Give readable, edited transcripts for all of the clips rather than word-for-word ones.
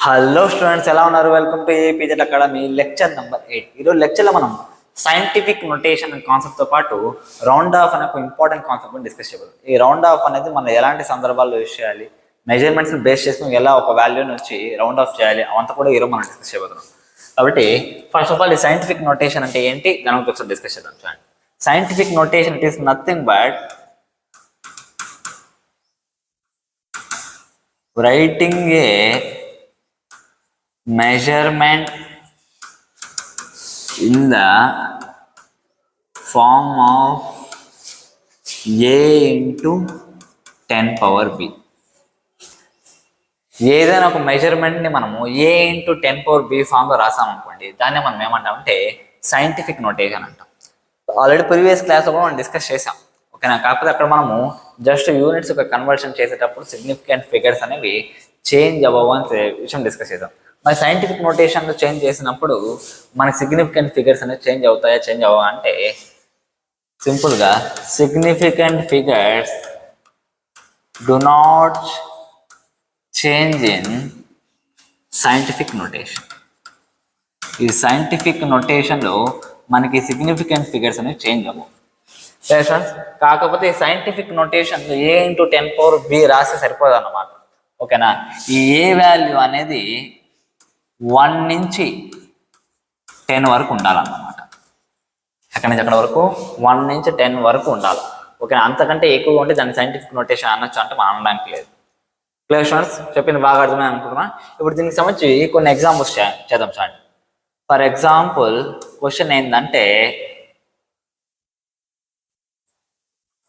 Hello students, ఎలా ఉన్నారు? Welcome to APZ academy lecture number 8. ఈరోజు లెక్చర్లో మనం సైంటిఫిక్ నొటేషన్ అనే కాన్సెప్ట్తో పాటు రౌండ్ ఆఫ్ అనే ఒక ఇంపార్టెంట్ కాన్సెప్ట్ డిస్కస్ చేయబోదు. ఈ రౌండ్ ఆఫ్ అనేది మనం ఎలాంటి సందర్భాల్లో యూజ్ చేయాలి, మెజర్మెంట్స్ని బేస్ చేసుకుని ఎలా ఒక వాల్యూని వచ్చి రౌండ్ ఆఫ్ చేయాలి, అవంతా కూడా ఈరోజు మనం డిస్కస్ చేయబోతున్నాం. కాబట్టి ఫస్ట్ ఆఫ్ ఆల్ ఈ సైంటిఫిక్ నొటేషన్ అంటే ఏంటి దాని గురించి ఒకసారి డిస్కస్ చేద్దాం. చూడండి, scientific notation it is nothing but writing a measurement in the form of a into 10 power b. ఏదైనా ఒక మెజర్మెంట్ని మనము a into 10 power b ఫామ్లో రాసామనుకోండి, దాన్ని మనం ఏమంటామంటే సైంటిఫిక్ నొటేషన్ అంటాం. ఆల్రెడీ ప్రీవియస్ క్లాస్లో కూడా మనం డిస్కస్ చేసాం, ఓకేనా? కాకపోతే అక్కడ మనము జస్ట్ యూనిట్స్ ఒక కన్వర్షన్ చేసేటప్పుడు సిగ్నిఫికెంట్ ఫిగర్స్ అనేవి చేంజ్ అవ్వవు అనే విషయం డిస్కస్ చేద్దాం. మరి సైంటిఫిక్ నోటేషన్లో చేంజ్ చేసినప్పుడు మన సిగ్నిఫికెంట్ ఫిగర్స్ అనేవి చేంజ్ అవుతాయా, చేంజ్ అవ్వవా అంటే సింపుల్గా significant figures do not change in scientific notation. ఈ సైంటిఫిక్ నోటేషన్లో మనకి సిగ్నిఫికెంట్ ఫిగర్స్ అనేవి చేంజ్ అవ్వవు. కాకపోతే scientific notation a into 10 power b రాస్తే సరిపోదు అన్నమాట, ఓకేనా? ఈ ఏ వాల్యూ అనేది 1 నుంచి 10 వరకు ఉండాలన్నమాట. ఎక్కడి నుంచి ఎక్కడ వరకు? 1 నుంచి 10 వరకు ఉండాలి, ఓకేనా? అంతకంటే ఎక్కువగా ఉంటే దాన్ని సైంటిఫిక్ నోటేషన్ అనొచ్చు అంటే మనం అనడానికి లేదు. Clear students? చెప్పింది బాగా అర్థమే అనుకుంటున్నా. ఇప్పుడు దీనికి సంబంధించి కొన్ని ఎగ్జాంపుల్స్ చేద్దాం. చూడండి, ఫర్ ఎగ్జాంపుల్ క్వశ్చన్ ఏంటంటే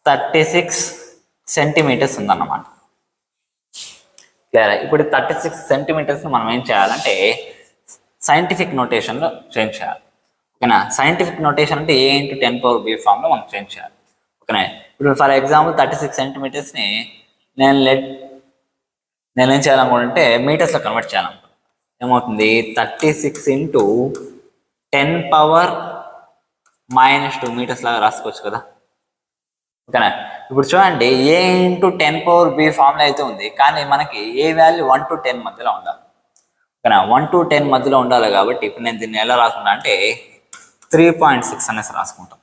36 సెంటీమీటర్స్ ఉందన్నమాట. క్లియర్? ఇప్పుడు 36 సెంటీమీటర్స్ని మనం ఏం చేయాలంటే సైంటిఫిక్ నోటేషన్లో చేంజ్ చేయాలి, ఓకేనా? సైంటిఫిక్ నోటేషన్ అంటే a into 10 power b ఫామ్లో మనం చేంజ్ చేయాలి, ఓకేనా? ఇప్పుడు ఫర్ ఎగ్జాంపుల్ 36 సెంటీమీటర్స్ని నేను ఏం చేయాలనుకుంటే మీటర్స్లో కన్వర్ట్ చేయాలనుకుంటున్నాను. ఏమవుతుంది? 36 into 10 power -2 మీటర్స్ లాగా రాసుకోవచ్చు కదా, ఓకేనా? ఇప్పుడు చూడండి, a into 10 power b formula అయితే ఉంది, కానీ మనకి ఏ వాల్యూ 1 to 10 మధ్యలో ఉండాలి, ఓకేనా? 1 to 10 మధ్యలో ఉండాలి. కాబట్టి ఇప్పుడు నేను దీన్ని ఎలా రాసుకుంటా అంటే 3.6 అనేసి రాసుకుంటాం.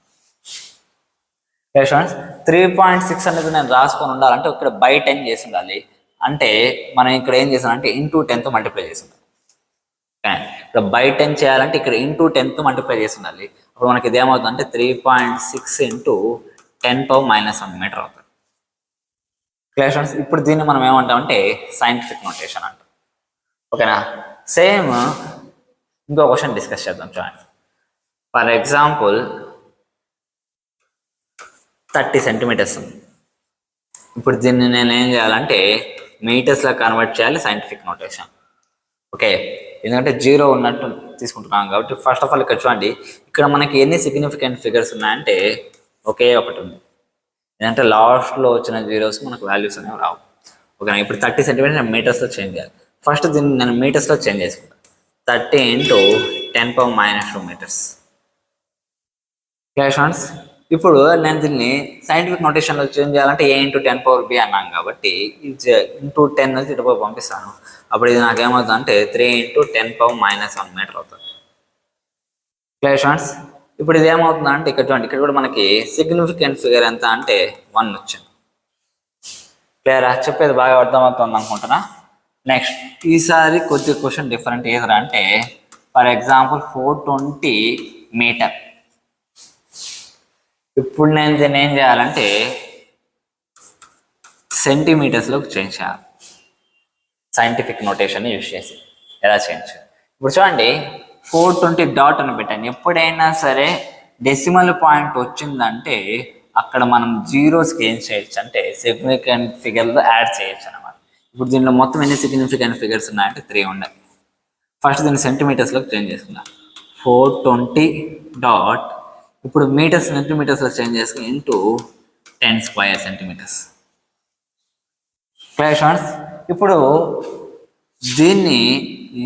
3.6 అనేది నేను రాసుకొని ఉండాలంటే ఇక్కడ బై 10 చేసి ఉండాలి. అంటే మనం ఇక్కడ ఏం చేసామంటే into 10తో మల్టిప్లై చేసి ఉండాలి. ఇక్కడ బై 10 చేయాలంటే ఇక్కడ into 10తో మల్టిప్లై చేసి ఉండాలి. అప్పుడు మనకి ఇది ఏమవుతుందంటే 3.6 into 10 power -1 మీటర్ అవుతుంది. క్లియర్? ఇప్పుడు దీన్ని మనం ఏమంటామంటే సైంటిఫిక్ నోటేషన్ అంటాం, ఓకేనా? సేమ్ ఇంకో క్వశ్చన్ డిస్కస్ చేద్దాం. చూడండి, ఫర్ ఎగ్జాంపుల్ 30 సెంటీమీటర్స్ ఉంది. ఇప్పుడు దీన్ని నేను ఏం చేయాలంటే మీటర్స్లో కన్వర్ట్ చేయాలి, సైంటిఫిక్ నోటేషన్, ఓకే? ఎందుకంటే 0 ఉన్నట్టు తీసుకుంటున్నాం కాబట్టి ఫస్ట్ ఆఫ్ ఆల్ ఇక్కడ చూడండి, ఇక్కడ మనకి ఎన్ని సిగ్నిఫికెంట్ ఫిగర్స్ ఉన్నాయంటే ఒకే ఒకటి ఉంది. ఏంటంటే లాస్ట్లో వచ్చిన జీరోస్ మనకు వాల్యూస్ అనేవి రావు, ఓకేనా? ఇప్పుడు 30 సెంటీమీటర్స్ నేను మీటర్స్లో చేంజ్ చేయాలి. ఫస్ట్ దీన్ని నేను మీటర్స్లో చేంజ్ చేసుకుంటాను. 30 into 10 power -2 మీటర్స్. క్లియర్? ఇప్పుడు నేను దీన్ని సైంటిఫిక్ నోటేషన్లో చేంజ్ చేయాలంటే a into 10 power b అన్నాను కాబట్టి into 10 నుంచి ఇటుపై పంపిస్తాను. అప్పుడు ఇది నాకు ఏమవుతుంది అంటే 3 into 10 power -1 మీటర్ అవుతుంది. క్లియర్? ఇప్పుడు ఇది ఏమవుతుందా అంటే ఇక్కడ చూడండి, ఇక్కడ కూడా మనకి సిగ్నిఫికెంట్ ఫిగర్ ఎంత అంటే 1 వచ్చింది. క్లియరా? చెప్పేది బాగా అర్థమవుతుంది అనుకుంటున్నా. నెక్స్ట్ ఈసారి కొద్ది క్వశ్చన్ డిఫరెంట్ ఏదరా అంటే ఫర్ ఎగ్జాంపుల్ 420 మీటర్. ఇప్పుడు నేను దీన్ని ఏం చేయాలంటే సెంటీమీటర్స్లోకి చేంజ్ చేయాలి, సైంటిఫిక్ నోటేషన్ యూజ్ చేసి. ఎలా చేంజ్ చేయాలి? ఇప్పుడు చూడండి, 420 డాట్ అని పెట్టాను. ఎప్పుడైనా సరే డెసిమల్ పాయింట్ వచ్చిందంటే అక్కడ మనం జీరోస్కి ఏం చేయొచ్చు అంటే సిగ్నిఫికెంట్ ఫిగర్లో యాడ్ చేయొచ్చు అనమాట. ఇప్పుడు దీనిలో మొత్తం ఎన్ని సిగ్నిఫికెంట్ ఫిగర్స్ ఉన్నాయంటే 3 ఉన్నాయి. ఫస్ట్ దీన్ని సెంటీమీటర్స్లోకి చేంజ్ చేసుకున్నాం. 420 డాట్ ఇప్పుడు మీటర్స్ సెంటీమీటర్స్లో చేంజ్ చేసుకుని ఇంటూ 10 స్క్వేర్ సెంటీమీటర్స్. క్లియర్? ఇప్పుడు దీన్ని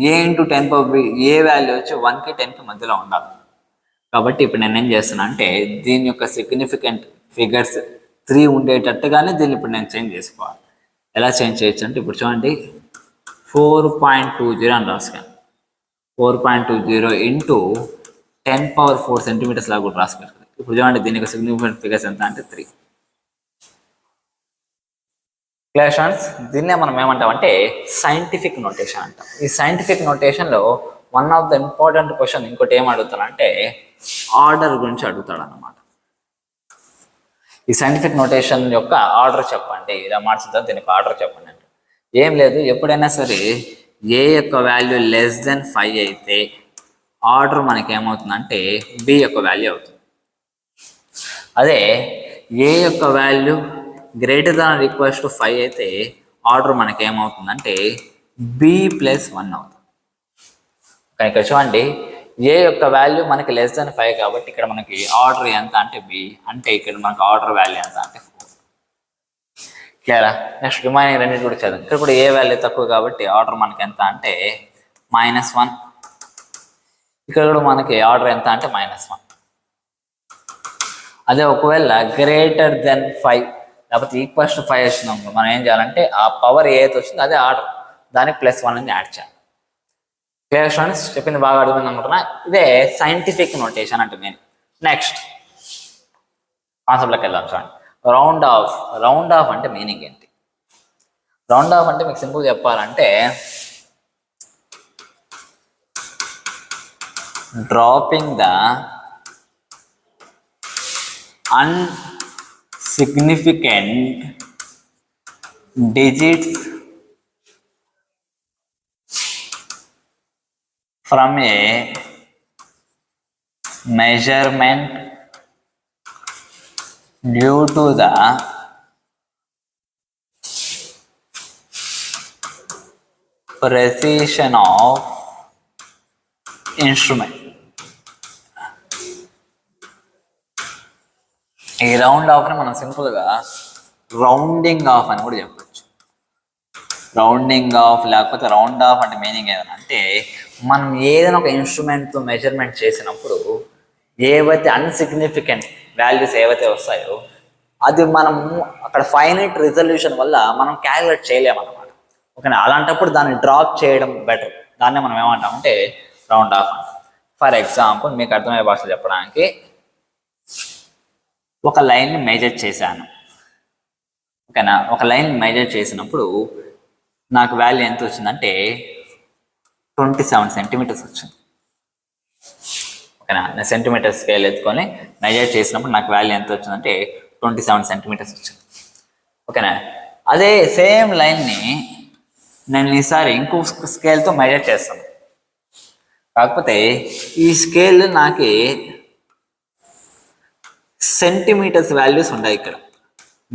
a into 10 power b A value వచ్చి 1కి 10కి మధ్యలో ఉండాలి. కాబట్టి ఇప్పుడు నేను ఏం చేస్తున్నా అంటే దీని యొక్క సిగ్నిఫికెంట్ ఫిగర్స్ 3 ఉండేటట్టుగానే దీన్ని ఇప్పుడు నేను చేంజ్ చేసుకోవాలి. ఎలా చేంజ్ చేయొచ్చు అంటే ఇప్పుడు చూడండి, 4.20 అని రాసుకాను. 4.20 ఇంటూ 10⁴ సెంటీమీటర్స్ లాగా కూడా రాసుకోవచ్చు. ఇప్పుడు చూడండి దీనికి సిగ్నిఫికెంట్ ఫిగర్స్ ఎంత అంటే 3. క్లాషన్స్ దీన్నే మనం ఏమంటామంటే సైంటిఫిక్ నోటేషన్ అంటాం. ఈ సైంటిఫిక్ నోటేషన్లో one of the important question ఇంకోటి ఏం అడుగుతాడంటే ఆర్డర్ గురించి అడుగుతాడు అన్నమాట. ఈ సైంటిఫిక్ నోటేషన్ యొక్క ఆర్డర్ చెప్పండి, ఇలా మార్చుతా దీనికి ఆర్డర్ చెప్పండి అంటే ఏం లేదు, ఎప్పుడైనా సరే ఏ యొక్క వాల్యూ <5 అయితే ఆర్డర్ మనకి ఏమవుతుందంటే బి యొక్క వాల్యూ అవుతుంది. అదే ఏ యొక్క వాల్యూ >= 5 అయితే ఆర్డర్ మనకి ఏమవుతుందంటే b+1 అవుతుంది. కానీ ఇక్కడ చూడండి ఏ యొక్క వాల్యూ మనకి <5 కాబట్టి ఇక్కడ మనకి ఆర్డర్ ఎంత అంటే బి, అంటే ఇక్కడ మనకి ఆర్డర్ వాల్యూ ఎంత అంటే 4. క్లియరా? నెక్స్ట్ రిమైనింగ్ రెండింటి కూడా చదువు. ఇక్కడ కూడా ఏ వాల్యూ తక్కువ కాబట్టి ఆర్డర్ మనకి ఎంత అంటే -1. ఇక్కడ కూడా మనకి ఆర్డర్ ఎంత అంటే -1. అదే ఒకవేళ <5 లేకపోతే =5 వచ్చిందనుకో మనం ఏం చేయాలంటే ఆ పవర్ ఏదైతే వచ్చిందో అదే ఆర్డర్, దానికి +1 అని యాడ్ చేయాలి. Clear students? చెప్పింది బాగా అర్థమైంది అనుకుంటున్నా. ఇదే సైంటిఫిక్ నోటేషన్ అంటే నేను. నెక్స్ట్ కాన్సెప్ట్లోకి వెళ్దాం. చూడండి రౌండ్ ఆఫ్ అంటే మీనింగ్ ఏంటి? రౌండ్ ఆఫ్ అంటే మీకు సింపుల్ చెప్పాలంటే dropping the unsignificant digits from a measurement due to the precision of instrument. ఈ రౌండ్ ఆఫ్ని మనం సింపుల్గా రౌండింగ్ ఆఫ్ అని కూడా చెప్పచ్చు. రౌండింగ్ ఆఫ్ లేకపోతే రౌండ్ ఆఫ్ అంటే మీనింగ్ ఏదైనా అంటే మనం ఏదైనా ఒక ఇన్స్ట్రుమెంట్తో మెజర్మెంట్ చేసినప్పుడు ఏవైతే అన్సిగ్నిఫికెంట్ వాల్యూస్ ఏవైతే వస్తాయో అది మనము అక్కడ ఫైనైట్ రిజల్యూషన్ వల్ల మనం క్యాలిక్యులేట్ చేయలేమన్నమాట. ఓకేనా? అలాంటప్పుడు దాన్ని డ్రాప్ చేయడం బెటర్. దాన్నే మనం ఏమంటామంటే రౌండ్ ఆఫ్ అంటాం. ఫర్ ఎగ్జాంపుల్ మీకు అర్థమయ్యే భాషలో చెప్పడానికి ఒక లైన్ని మెజర్ చేశాను. ఓకేనా? ఒక లైన్ మెజర్ చేసినప్పుడు నాకు వాల్యూ ఎంత వచ్చిందంటే 27 సెంటీమీటర్స్ వచ్చింది. ఓకేనా? నేను సెంటీమీటర్ స్కేల్ ఎత్తుకొని మెజర్ చేసినప్పుడు నాకు వాల్యూ ఎంత వచ్చిందంటే 27 సెంటీమీటర్స్ వచ్చింది. ఓకేనా? అదే సేమ్ లైన్ని నేను ఈసారి ఇంకో స్కేల్తో మెజర్ చేస్తాను. కాకపోతే ఈ స్కేల్ నాకు సెంటీమీటర్స్ వాల్యూస్ ఉన్నాయి. ఇక్కడ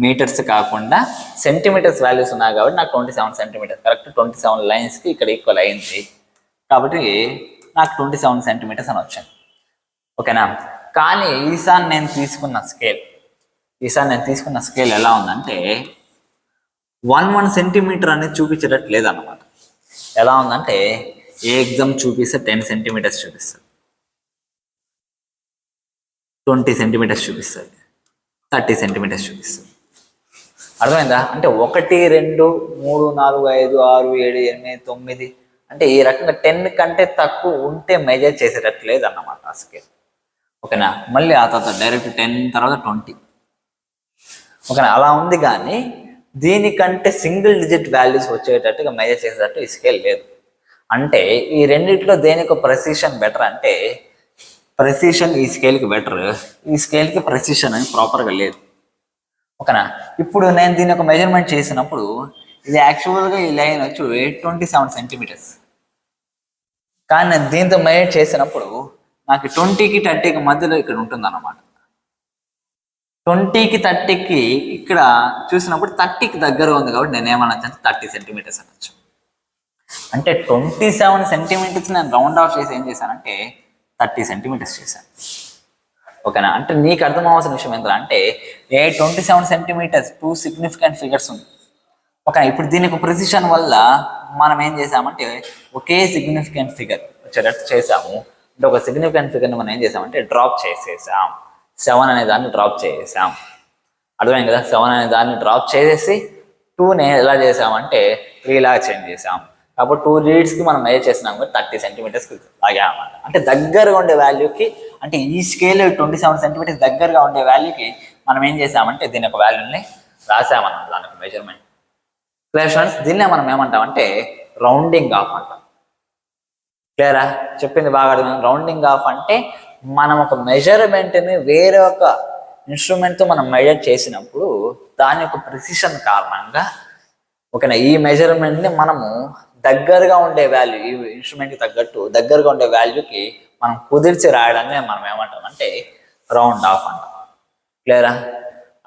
మీటర్స్ కాకుండా సెంటీమీటర్స్ వాల్యూస్ ఉన్నాయి కాబట్టి నాకు 27 సెంటీమీటర్స్ కరెక్ట్ 27 లైన్స్కి ఇక్కడ ఈక్వల్ అయింది. కాబట్టి నాకు 27 సెంటీమీటర్స్ అని వచ్చింది. ఓకేనా? కానీ ఈసారి నేను తీసుకున్న స్కేల్ ఎలా ఉందంటే 1 సెంటీమీటర్ అనేది చూపించేటట్టు లేదన్నమాట. ఎలా ఉందంటే ఏ ఎగ్జామ్ చూపిస్తే 10 సెంటీమీటర్స్ చూపిస్తుంది, 20 సెంటీమీటర్స్ చూపిస్తుంది, 30 సెంటీమీటర్స్ చూపిస్తుంది. అర్థమైందా? అంటే 1 2 3 4 5 6 7 8 9 అంటే ఈ రకంగా 10 కంటే తక్కువ ఉంటే మెజర్ చేసేటట్టు లేదన్నమాట ఆ స్కేల్. ఓకేనా? మళ్ళీ ఆ తర్వాత డైరెక్ట్ 10 తర్వాత 20. ఓకేనా? అలా ఉంది. కానీ దీనికంటే సింగిల్ డిజిట్ వాల్యూస్ వచ్చేటట్టుగా మెజర్ చేసేటట్టు ఈ స్కేల్ లేదు. అంటే ఈ రెండిట్లో దేనికి ప్రెసిషన్ బెటర్ అంటే ప్రెసిషన్ ఈ స్కేల్కి బెటర్, ఈ స్కేల్కి ప్రెసిషన్ అని ప్రాపర్గా లేదు. ఓకేనా? ఇప్పుడు నేను దీని ఒక మెజర్మెంట్ చేసినప్పుడు ఇది యాక్చువల్గా ఈ లైన్ వచ్చి 27 సెంటీమీటర్స్. కానీ నేను దీంతో మెజర్ చేసినప్పుడు నాకు 20కి 30కి మధ్యలో ఇక్కడ ఉంటుంది అన్నమాట. 20కి 30కి ఇక్కడ చూసినప్పుడు 30కి దగ్గర ఉంది కాబట్టి నేను ఏమనొచ్చు అంటే 30 సెంటీమీటర్స్ అనొచ్చు. అంటే 27 సెంటీమీటర్స్ నేను రౌండ్ ఆఫ్ చేసి ఏం చేశానంటే 30 సెంటీమీటర్స్ చేశాను. ఓకేనా? అంటే నీకు అర్థం అవ్వాల్సిన విషయం ఏంటంటే 27 సెంటీమీటర్స్ 2 సిగ్నిఫికెంట్ ఫిగర్స్ ఉంది. ఓకే, ఇప్పుడు దీనికి ప్రెసిషన్ వల్ల మనం ఏం చేసామంటే ఒకే సిగ్నిఫికెంట్ ఫిగర్ వచ్చేటట్టు చేసాము. అంటే ఒక సిగ్నిఫికెంట్ ఫిగర్ని మనం ఏం చేసామంటే డ్రాప్ చేసేసాం. 7 అనే దాన్ని డ్రాప్ చేసేసాం. అర్థమైంది కదా? 7 అనే దాన్ని డ్రాప్ చేసేసి 2ని ఎలా చేసామంటే 3 లాగా చేంజ్ చేసాం. కాబట్టి 2 digitsకి మనం మెజర్ చేసినాం 30 సెంటీమీటర్స్కి లాగామన్నమాట. అంటే దగ్గరగా ఉండే వాల్యూకి, అంటే ఈ స్కేల్ 27 సెంటీమీటర్స్ దగ్గరగా ఉండే వాల్యూకి మనం ఏం చేసామంటే దీని యొక్క వాల్యూని రాసామన్నమాట, దాని యొక్క మెజర్మెంట్. Clear students? దీన్నే మనం ఏమంటామంటే రౌండింగ్ ఆఫ్ అంటాం. క్లియరా? చెప్పింది బాగా అర్థం. రౌండింగ్ ఆఫ్ అంటే మనం ఒక మెజర్మెంట్ని వేరే ఒక ఇన్స్ట్రుమెంట్తో మనం మెజర్ చేసినప్పుడు దాని యొక్క ప్రిసిషన్ కారణంగా ఓకేనా ఈ మెజర్మెంట్ని మనము దగ్గరగా ఉండే వాల్యూ, ఈ ఇన్స్ట్రుమెంట్కి తగ్గట్టు దగ్గరగా ఉండే వాల్యూకి మనం కుదిర్చి రాయడాన్ని మనం ఏమంటాం అంటే రౌండ్ ఆఫ్ అంటాం. క్లియరా?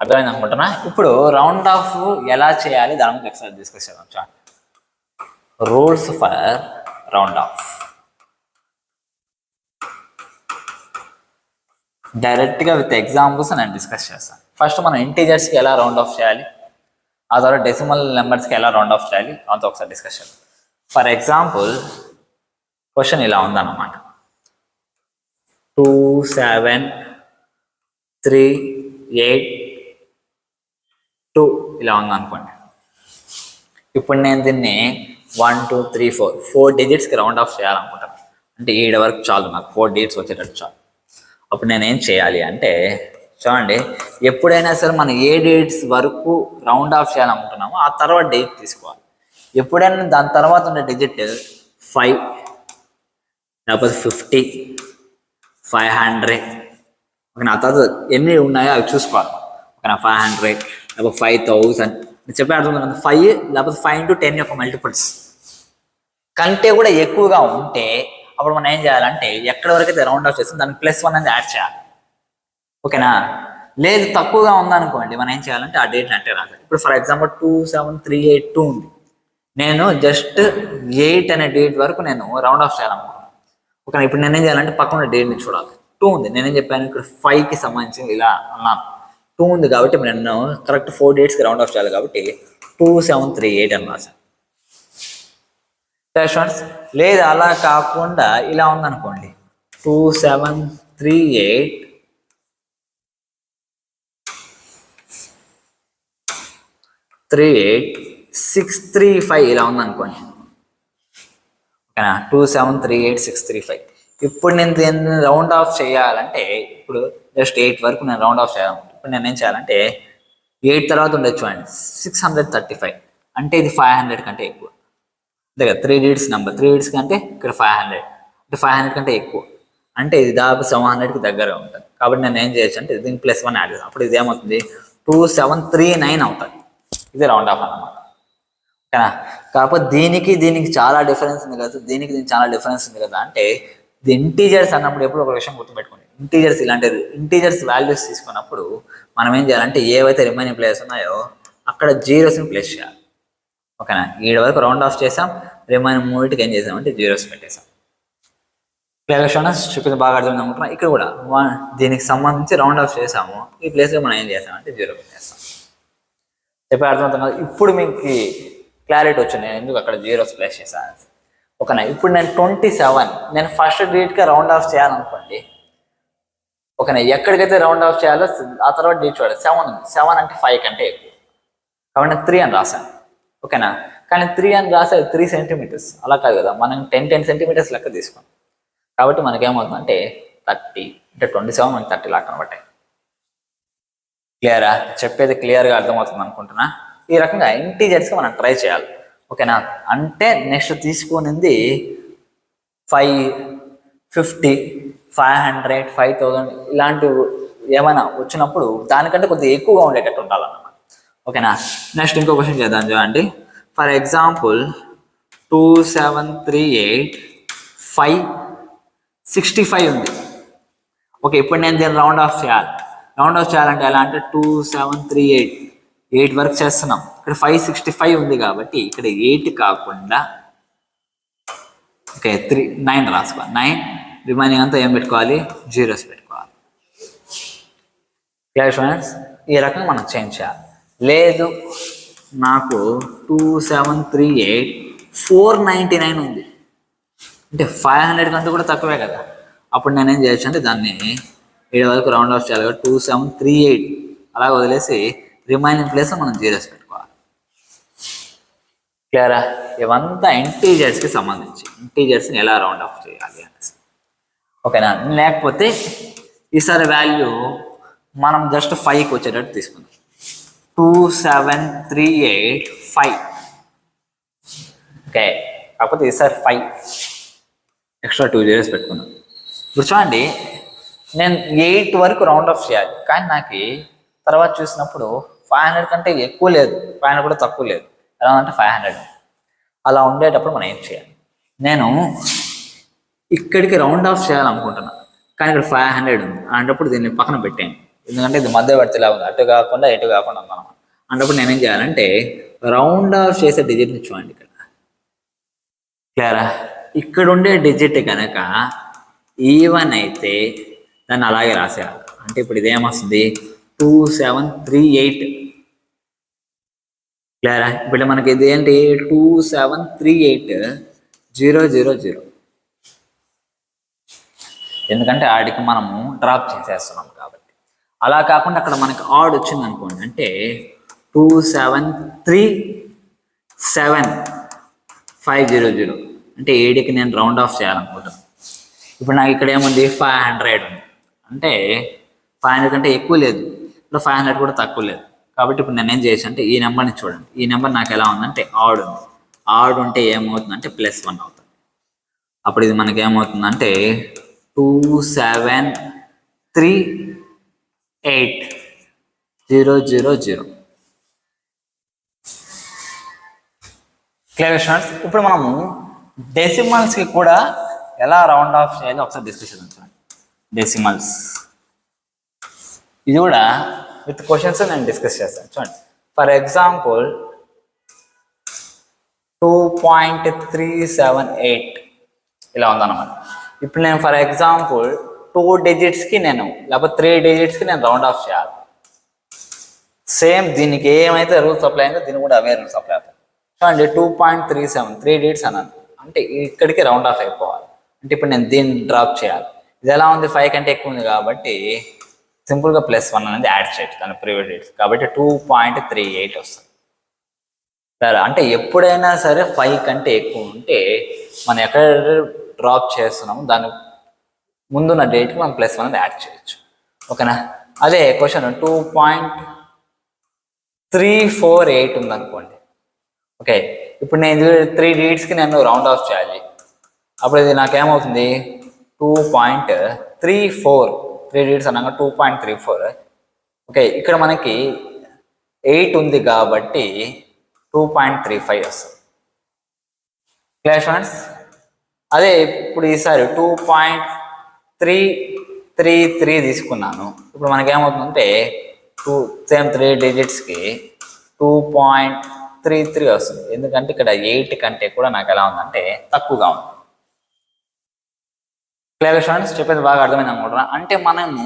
అర్థమైంది అనుకుంటున్నా? ఇప్పుడు రౌండ్ ఆఫ్ ఎలా చేయాలి దాని గురించి ఒకసారి డిస్కస్ చేద్దాం. చూడండి, రూల్స్ ఫర్ రౌండ్ ఆఫ్. డైరెక్ట్గా విత్ ఎగ్జాంపుల్స్ నేను డిస్కస్ చేస్తాను. ఫస్ట్ మనం ఇంటీజర్స్కి ఎలా రౌండ్ ఆఫ్ చేయాలి, ఆ తర్వాత డెసిమల్ నెంబర్స్కి ఎలా రౌండ్ ఆఫ్ చేయాలి అంతా ఒకసారి డిస్కస్ చేద్దాం. ఫర్ ఎగ్జాంపుల్ క్వశ్చన్ ఇలా ఉందన్నమాట, 27382 ఇలా ఉందనుకోండి. ఇప్పుడు నేను దీన్ని 1 2 3 4 డిజిట్స్కి రౌండ్ ఆఫ్ చేయాలనుకుంటాను. అంటే 7 వరకు చాలు, నాకు 4 డిజిట్స్ వచ్చేటట్టు చాలు. అప్పుడు నేను ఏం చేయాలి అంటే చూడండి, ఎప్పుడైనా సరే మనం ఏ డేట్స్ వరకు రౌండ్ ఆఫ్ చేయాలనుకుంటున్నామో ఆ తర్వాత డేట్ తీసుకోవాలి. ఎప్పుడైనా దాని తర్వాత ఉండే డిజిట్ 5 లేకపోతే 50 500 ఓకే, ఆ తర్వాత ఎన్ని ఉన్నాయో అవి చూసుకోవాలి. ఓకే, 500 లేకపోతే 5000 చెప్పే అర్థం కదా. 5 లేకపోతే 5 into 10 యొక్క మల్టిపుల్స్ కంటే కూడా ఎక్కువగా ఉంటే అప్పుడు మనం ఏం చేయాలంటే ఎక్కడి వరకు అయితే రౌండ్ ఆఫ్ చేస్తాం దానికి +1 అనేది యాడ్ చేయాలి. ఓకేనా? లేదు తక్కువగా ఉందనుకోండి, మనం ఏం చేయాలంటే ఆ డేట్ అంటే రాదు. ఇప్పుడు ఫర్ ఎగ్జాంపుల్ 27382 ఉంది, నేను జస్ట్ 8 అనే డేట్ వరకు నేను రౌండ్ ఆఫ్ చేయాలనుకుంటున్నాను. ఓకే, ఇప్పుడు నేనేం చేయాలంటే పక్కన డేట్ని చూడాలి. 2 ఉంది, నేనేం చెప్పాను ఇక్కడ 5కి సంబంధించి ఇలా అన్నాను. 2 ఉంది కాబట్టి నేను కరెక్ట్ 4 డేట్స్కి రౌండ్ ఆఫ్ చేయాలి కాబట్టి 2738 అని రాశాను. లేదు అలా కాకుండా ఇలా ఉందనుకోండి, 2738 ఇలా ఉందనుకోండి. ఓకేనా? 2738 ఇప్పుడు నేను దీన్ని రౌండ్ ఆఫ్ చేయాలంటే ఇప్పుడు జస్ట్ 8 వరకు నేను రౌండ్ ఆఫ్ చేయాలనుకుంటున్నాను. ఇప్పుడు నేను ఏం చేయాలంటే 8 తర్వాత ఉండొచ్చు అండి 635, అంటే ఇది 500 కంటే ఎక్కువ. అంతే కదా, 3 digits నెంబర్, 3 digits కంటే ఇక్కడ 500, అంటే 500 కంటే ఎక్కువ, అంటే ఇది దాదాపు 700కి దగ్గరగా ఉంటుంది. కాబట్టి నేను ఏం చేయొచ్చు అంటే దీనికి +1 యాడ్ చేస్తాను. అప్పుడు ఇది ఏమవుతుంది 2739 అవుతుంది. ఇది రౌండ్ ఆఫ్ అన్నమాట. ఓకేనా? కాకపోతే దీనికి చాలా డిఫరెన్స్ ఉంది కదా, దీనికి చాలా డిఫరెన్స్ ఉంది కదా. అంటే ఇది ఇంటీజర్స్ అన్నప్పుడు ఎప్పుడు ఒక విషయం గుర్తుపెట్టుకోండి, ఇంటీజర్స్ ఇలాంటిది ఇంటీజర్స్ వాల్యూస్ తీసుకున్నప్పుడు మనం ఏం చేయాలంటే ఏవైతే రిమైనింగ్ ప్లేస్ ఉన్నాయో అక్కడ జీరోస్ని ప్లేస్ చేయాలి. ఓకేనా? 7 వరకు రౌండ్ ఆఫ్ చేసాం, రిమైనింగ్ 3కి ఏం చేసామంటే జీరోస్ పెట్టేసాం. Clear students? చెప్పింది బాగా అర్థం అనుకుంటున్నాం. ఇక్కడ కూడా దీనికి సంబంధించి రౌండ్ ఆఫ్ చేసాము, ఈ ప్లేస్లో మనం ఏం చేసామంటే 0 పెట్టేస్తాం. చెప్పే అర్థమవుతుంది కదా. ఇప్పుడు మీకు క్లారిటీ వచ్చింది నేను ఎందుకు అక్కడ జీరోస్ ప్లేస్ చేశాను. ఓకేనా? ఇప్పుడు నేను 27 నేను ఫస్ట్ డేట్గా రౌండ్ ఆఫ్ చేయాలనుకోండి. ఓకేనా? ఎక్కడికైతే రౌండ్ ఆఫ్ చేయాలో ఆ తర్వాత డేట్ చూడాలి. 7 ఉంది, 7 అంటే 5 కంటే ఎక్కువ కాబట్టి నేను 3 అని రాశాను. ఓకేనా? కానీ 3 అని రాసేది 3 సెంటీమీటర్స్, అలా కాదు కదా, మనం 10 సెంటీమీటర్స్ లెక్క తీసుకున్నాం. కాబట్టి మనకేమవుతుందంటే 30, అంటే 27 మనకి 30 లాగా కనబట్టాయి. క్లియరా? చెప్పేది క్లియర్గా అర్థమవుతుంది అనుకుంటున్నా. ఈ రకంగా ఇంటీజర్స్కి మనం ట్రై చేయాలి. ఓకేనా? అంటే నెక్స్ట్ తీసుకునింది 5, 50, 500, 5000 ఇలాంటివి ఏమైనా వచ్చినప్పుడు దానికంటే కొద్దిగా ఎక్కువగా ఉండేటట్టు ఉండాలన్నమాట. ఓకేనా? నెక్స్ట్ ఇంకో క్వశ్చన్ చేద్దాం చూడండి. ఫర్ ఎగ్జాంపుల్ 2738 565 ఉంది. ఓకే, ఇప్పుడు నేను దీన్ని రౌండ్ ఆఫ్ చేయాలి. రౌండ్ ఆఫ్ చేయాలంటే ఎలా అంటే 2738 8 వరకు చేస్తున్నాం, ఇక్కడ 565 ఉంది కాబట్టి ఇక్కడ 8 కాకుండా ఓకే 9 రాసుకోవాలి. 9 రిమైనింగ్ అంతా ఏం పెట్టుకోవాలి, జీరోస్ పెట్టుకోవాలి. Clear students? ఈ రకంగా మనం చేంజ్ చేయాలి. లేదు నాకు 2738 499 ఉంది, అంటే 500 కంటే కూడా తక్కువే కదా. అప్పుడు నేనేం చేయొచ్చు అంటే దాన్ని 7 వరకు రౌండ్ ఆఫ్ చేయాలి. 2738 అలా వదిలేసి రిమైనింగ్ ప్లేస్లో మనం జీరోస్ పెట్టుకోవాలి. క్లియరా? ఇవంతా ఇంటీజర్స్కి సంబంధించి ఇంటీజర్స్ని ఎలా రౌండ్ ఆఫ్ చేయాలి అనేసి. ఓకేనా? లేకపోతే ఈసారి వాల్యూ మనం జస్ట్ 5కి వచ్చేటట్టు తీసుకుందాం. 2738 ఓకే. కాకపోతే ఈసారి 5 ఎక్స్ట్రా 2 జీరోస్ పెట్టుకున్నాం. ఇప్పుడు చూడండి, నేను 8 వరకు రౌండ్ ఆఫ్ చేయాలి, కానీ నాకు తర్వాత చూసినప్పుడు 500 కంటే ఎక్కువ లేదు, 500 కూడా తక్కువ లేదు. ఎలా అంటే 500. అలా ఉండేటప్పుడు మనం ఏం చేయాలి? నేను ఇక్కడికి రౌండ్ ఆఫ్ చేయాలనుకుంటున్నాను, కానీ ఇక్కడ 500 ఉంది అనేటప్పుడు దీన్ని పక్కన పెట్టాను. ఎందుకంటే ఇది మధ్యవర్తి ఇలా ఉంది, అటు కాకుండా ఎటు కాకుండా ఉందన్నమాట. అన్నప్పుడు నేనేం చేయాలంటే రౌండ్ ఆఫ్ చేసే డిజిట్ని చూడండి ఇక్కడ. క్లియరా? ఇక్కడ ఉండే డిజిట్ కనుక ఈవెన్ అయితే దాన్ని అలాగే రాసేయాలి. అంటే ఇప్పుడు ఇదేమొస్తుంది? 2738. క్లియరా? ఇప్పుడు మనకి ఇది ఏంటి? 2738,000. ఎందుకంటే ఆడికి మనము డ్రాప్ చేసేస్తున్నాం కాబట్టి. అలా కాకుండా అక్కడ మనకి ఆడ్ వచ్చింది అనుకోండి, అంటే 2737,500, అంటే 7కి నేను రౌండ్ ఆఫ్ చేయాలనుకుంటున్నాను. ఇప్పుడు నాకు ఇక్కడ ఏముంది? 500 ఉంది, అంటే 500 కంటే ఎక్కువ లేదు, ఇప్పుడు 500 కూడా తక్కువ లేదు. కాబట్టి ఇప్పుడు నేను ఏం చేసాను అంటే ఈ నెంబర్ని చూడండి. ఈ నెంబర్ నాకు ఎలా ఉందంటే ఆడ్ ఉంది. ఆడ్ ఉంటే ఏమవుతుందంటే +1 అవుతుంది. అప్పుడు ఇది మనకి ఏమవుతుందంటే 2738,000. Clear students? ఇప్పుడు మనము డెసిమల్స్కి కూడా ఎలా రౌండ్ ఆఫ్ చేయాలో ఒకసారి డిస్కస్ చేద్దాం. డెసిమల్స్ ఇది కూడా విత్ క్వశ్చన్స్ నేను డిస్కస్ చేస్తాను. చూడండి, ఫర్ ఎగ్జాంపుల్ 2.378 ఇలా ఉందన్నమాట. ఇప్పుడు నేను ఫర్ ఎగ్జాంపుల్ 2 డిజిట్స్కి నేను లేకపోతే 3 డిజిట్స్కి నేను రౌండ్ ఆఫ్ చేయాలి. సేమ్ దీనికి ఏమైతే రూల్స్ అప్లై అయిందో దీనికి కూడా అవే రూల్స్ అప్లై అవుతాయి. చూడండి, 2.37 3 డిజిట్స్ అన్నాను, అంటే ఇక్కడికి రౌండ్ ఆఫ్ అయిపోవాలి. అంటే ఇప్పుడు నేను దీన్ని డ్రాప్ చేయాలి. ఇది ఎలా ఉంది? 5 కంటే ఎక్కువ ఉంది కాబట్టి సింపుల్గా +1 అనేది యాడ్ చేయొచ్చు దాని ప్రీవియస్ డిజిట్స్. కాబట్టి 2.38 వస్తుంది. సరే, అంటే ఎప్పుడైనా సరే 5 కంటే ఎక్కువ ఉంటే మనం ఎక్కడ డ్రాప్ చేస్తున్నాము దాని ముందున్న డేట్కి మనం +1 అనేది యాడ్ చేయొచ్చు. ఓకేనా? అదే క్వశ్చన్ 2.348 ఉందనుకోండి. ఓకే, ఇప్పుడు నేను 3 డిజిట్స్కి నేను రౌండ్ ఆఫ్ చేయాలి. అప్పుడు ఇది నాకేమవుతుంది? 2.34 3 డిజిట్స్ అన్నాక 2.34. ఓకే, ఇక్కడ మనకి 8 ఉంది కాబట్టి 2.35 వస్తుంది. Clear students? అదే ఇప్పుడు ఈసారి 2.333 తీసుకున్నాను. ఇప్పుడు మనకేమవుతుందంటే సేమ్ 3 డిజిట్స్కి 2.33 వస్తుంది. ఎందుకంటే ఇక్కడ 8 కంటే కూడా నాకు ఎలా ఉందంటే తక్కువగా ఉంది. Clear students? చెప్పేది బాగా అర్థమైంది అనుకుంటున్నా. అంటే మనము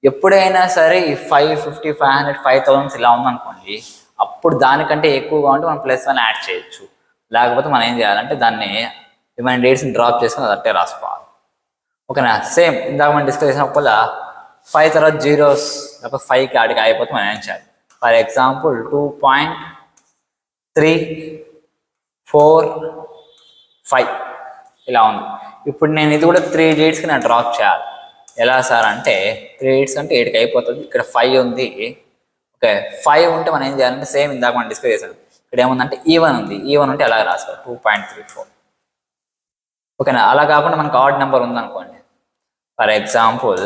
ఎప్పుడైనా సరే ఈ 550, 500, 5000 ఇలా ఉందనుకోండి, అప్పుడు దానికంటే ఎక్కువగా ఉంటే మనం +1 యాడ్ చేయొచ్చు. లేకపోతే మనం ఏం చేయాలంటే దాన్ని మన డేట్స్ని డ్రాప్ చేసుకుని అది అట్టే రాసుకోవాలి. ఓకేనా? సేమ్ ఇందాక మనం డిస్కస్ చేసినప్పుడు 5 తర్వాత జీరోస్ లేకపోతే 5కి ఆడికి అయిపోతే మనం ఏం చేయాలి? ఫర్ ఎగ్జాంపుల్ 2.345 ఇలా ఉంది. ఇప్పుడు నేను ఇది కూడా 3 డిజిట్స్కి నేను డ్రాప్ చేయాలి. ఎలా సార్ అంటే 3 డిజిట్స్ అంటే 8కి అయిపోతుంది. ఇక్కడ 5 ఉంది. ఓకే, 5 ఉంటే మనం ఏం చేయాలంటే సేమ్ ఇందాక మనం డిస్కస్ చేసాం. ఇక్కడ ఏముందంటే ఈవెన్ ఉంది. ఈవెన్ ఉంటే ఎలా రాసుకోవాలి? 2.34. ఓకేనా? అలా కాకుండా మనకు ఆడ్ నెంబర్ ఉందనుకోండి, ఫర్ ఎగ్జాంపుల్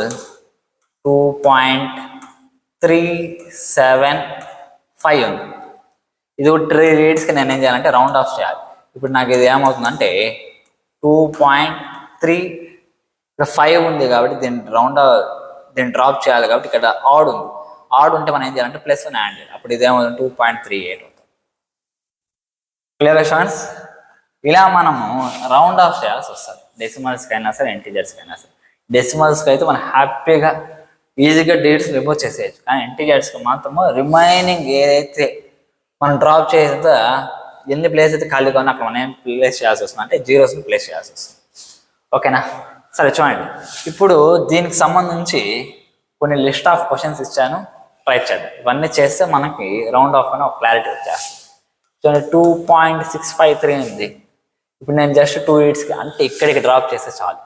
2.375 ఉంది. ఇది 3 డిజిట్స్కి నేను ఏం చేయాలంటే రౌండ్ ఆఫ్ చేయాలి. ఇప్పుడు నాకు ఇది ఏమవుతుందంటే 2.3 ఇక్కడ 5 ఉంది కాబట్టి దీన్ని డ్రాప్ చేయాలి. కాబట్టి ఇక్కడ ఆడ్ ఉంది. ఆడ్ ఉంటే మనం ఏం చేయాలంటే +1 యాడ్ చేయాలి. అప్పుడు ఇదేమవుతుంది? 2.38 అవుతుంది. Clear students? ఇలా మనము రౌండ్ ఆఫ్ చేయాల్సి వస్తుంది. డెసిమల్స్కి అయినా సరే ఇంటీజర్స్కి అయినా సరే. డెసిమల్స్కి అయితే మనం హ్యాపీగా ఈజీగా డేట్స్ రిమూవ్ చేసేయచ్చు, కానీ ఇంటీజర్స్కి మాత్రము రిమైనింగ్ ఏదైతే మనం డ్రాప్ చేసేంత ఎన్ని ప్లేస్ అయితే ఖాళీగా ఉన్నా అక్కడ మనం ఏం ప్లేస్ చేయాల్సి వస్తుంది అంటే జీరోస్ని ప్లేస్ చేయాల్సి వస్తుంది. ఓకేనా? సరే చూడండి, ఇప్పుడు దీనికి సంబంధించి కొన్ని లిస్ట్ ఆఫ్ క్వశ్చన్స్ ఇచ్చాను, ట్రై చేద్దాం. ఇవన్నీ చేస్తే మనకి రౌండ్ ఆఫ్ అని ఒక క్లారిటీ వచ్చేస్తుంది. చూడండి 2.653 ఉంది. ఇప్పుడు నేను జస్ట్ 2 digitsకి అంటే ఇక్కడికి డ్రాప్ చేస్తే చాలు.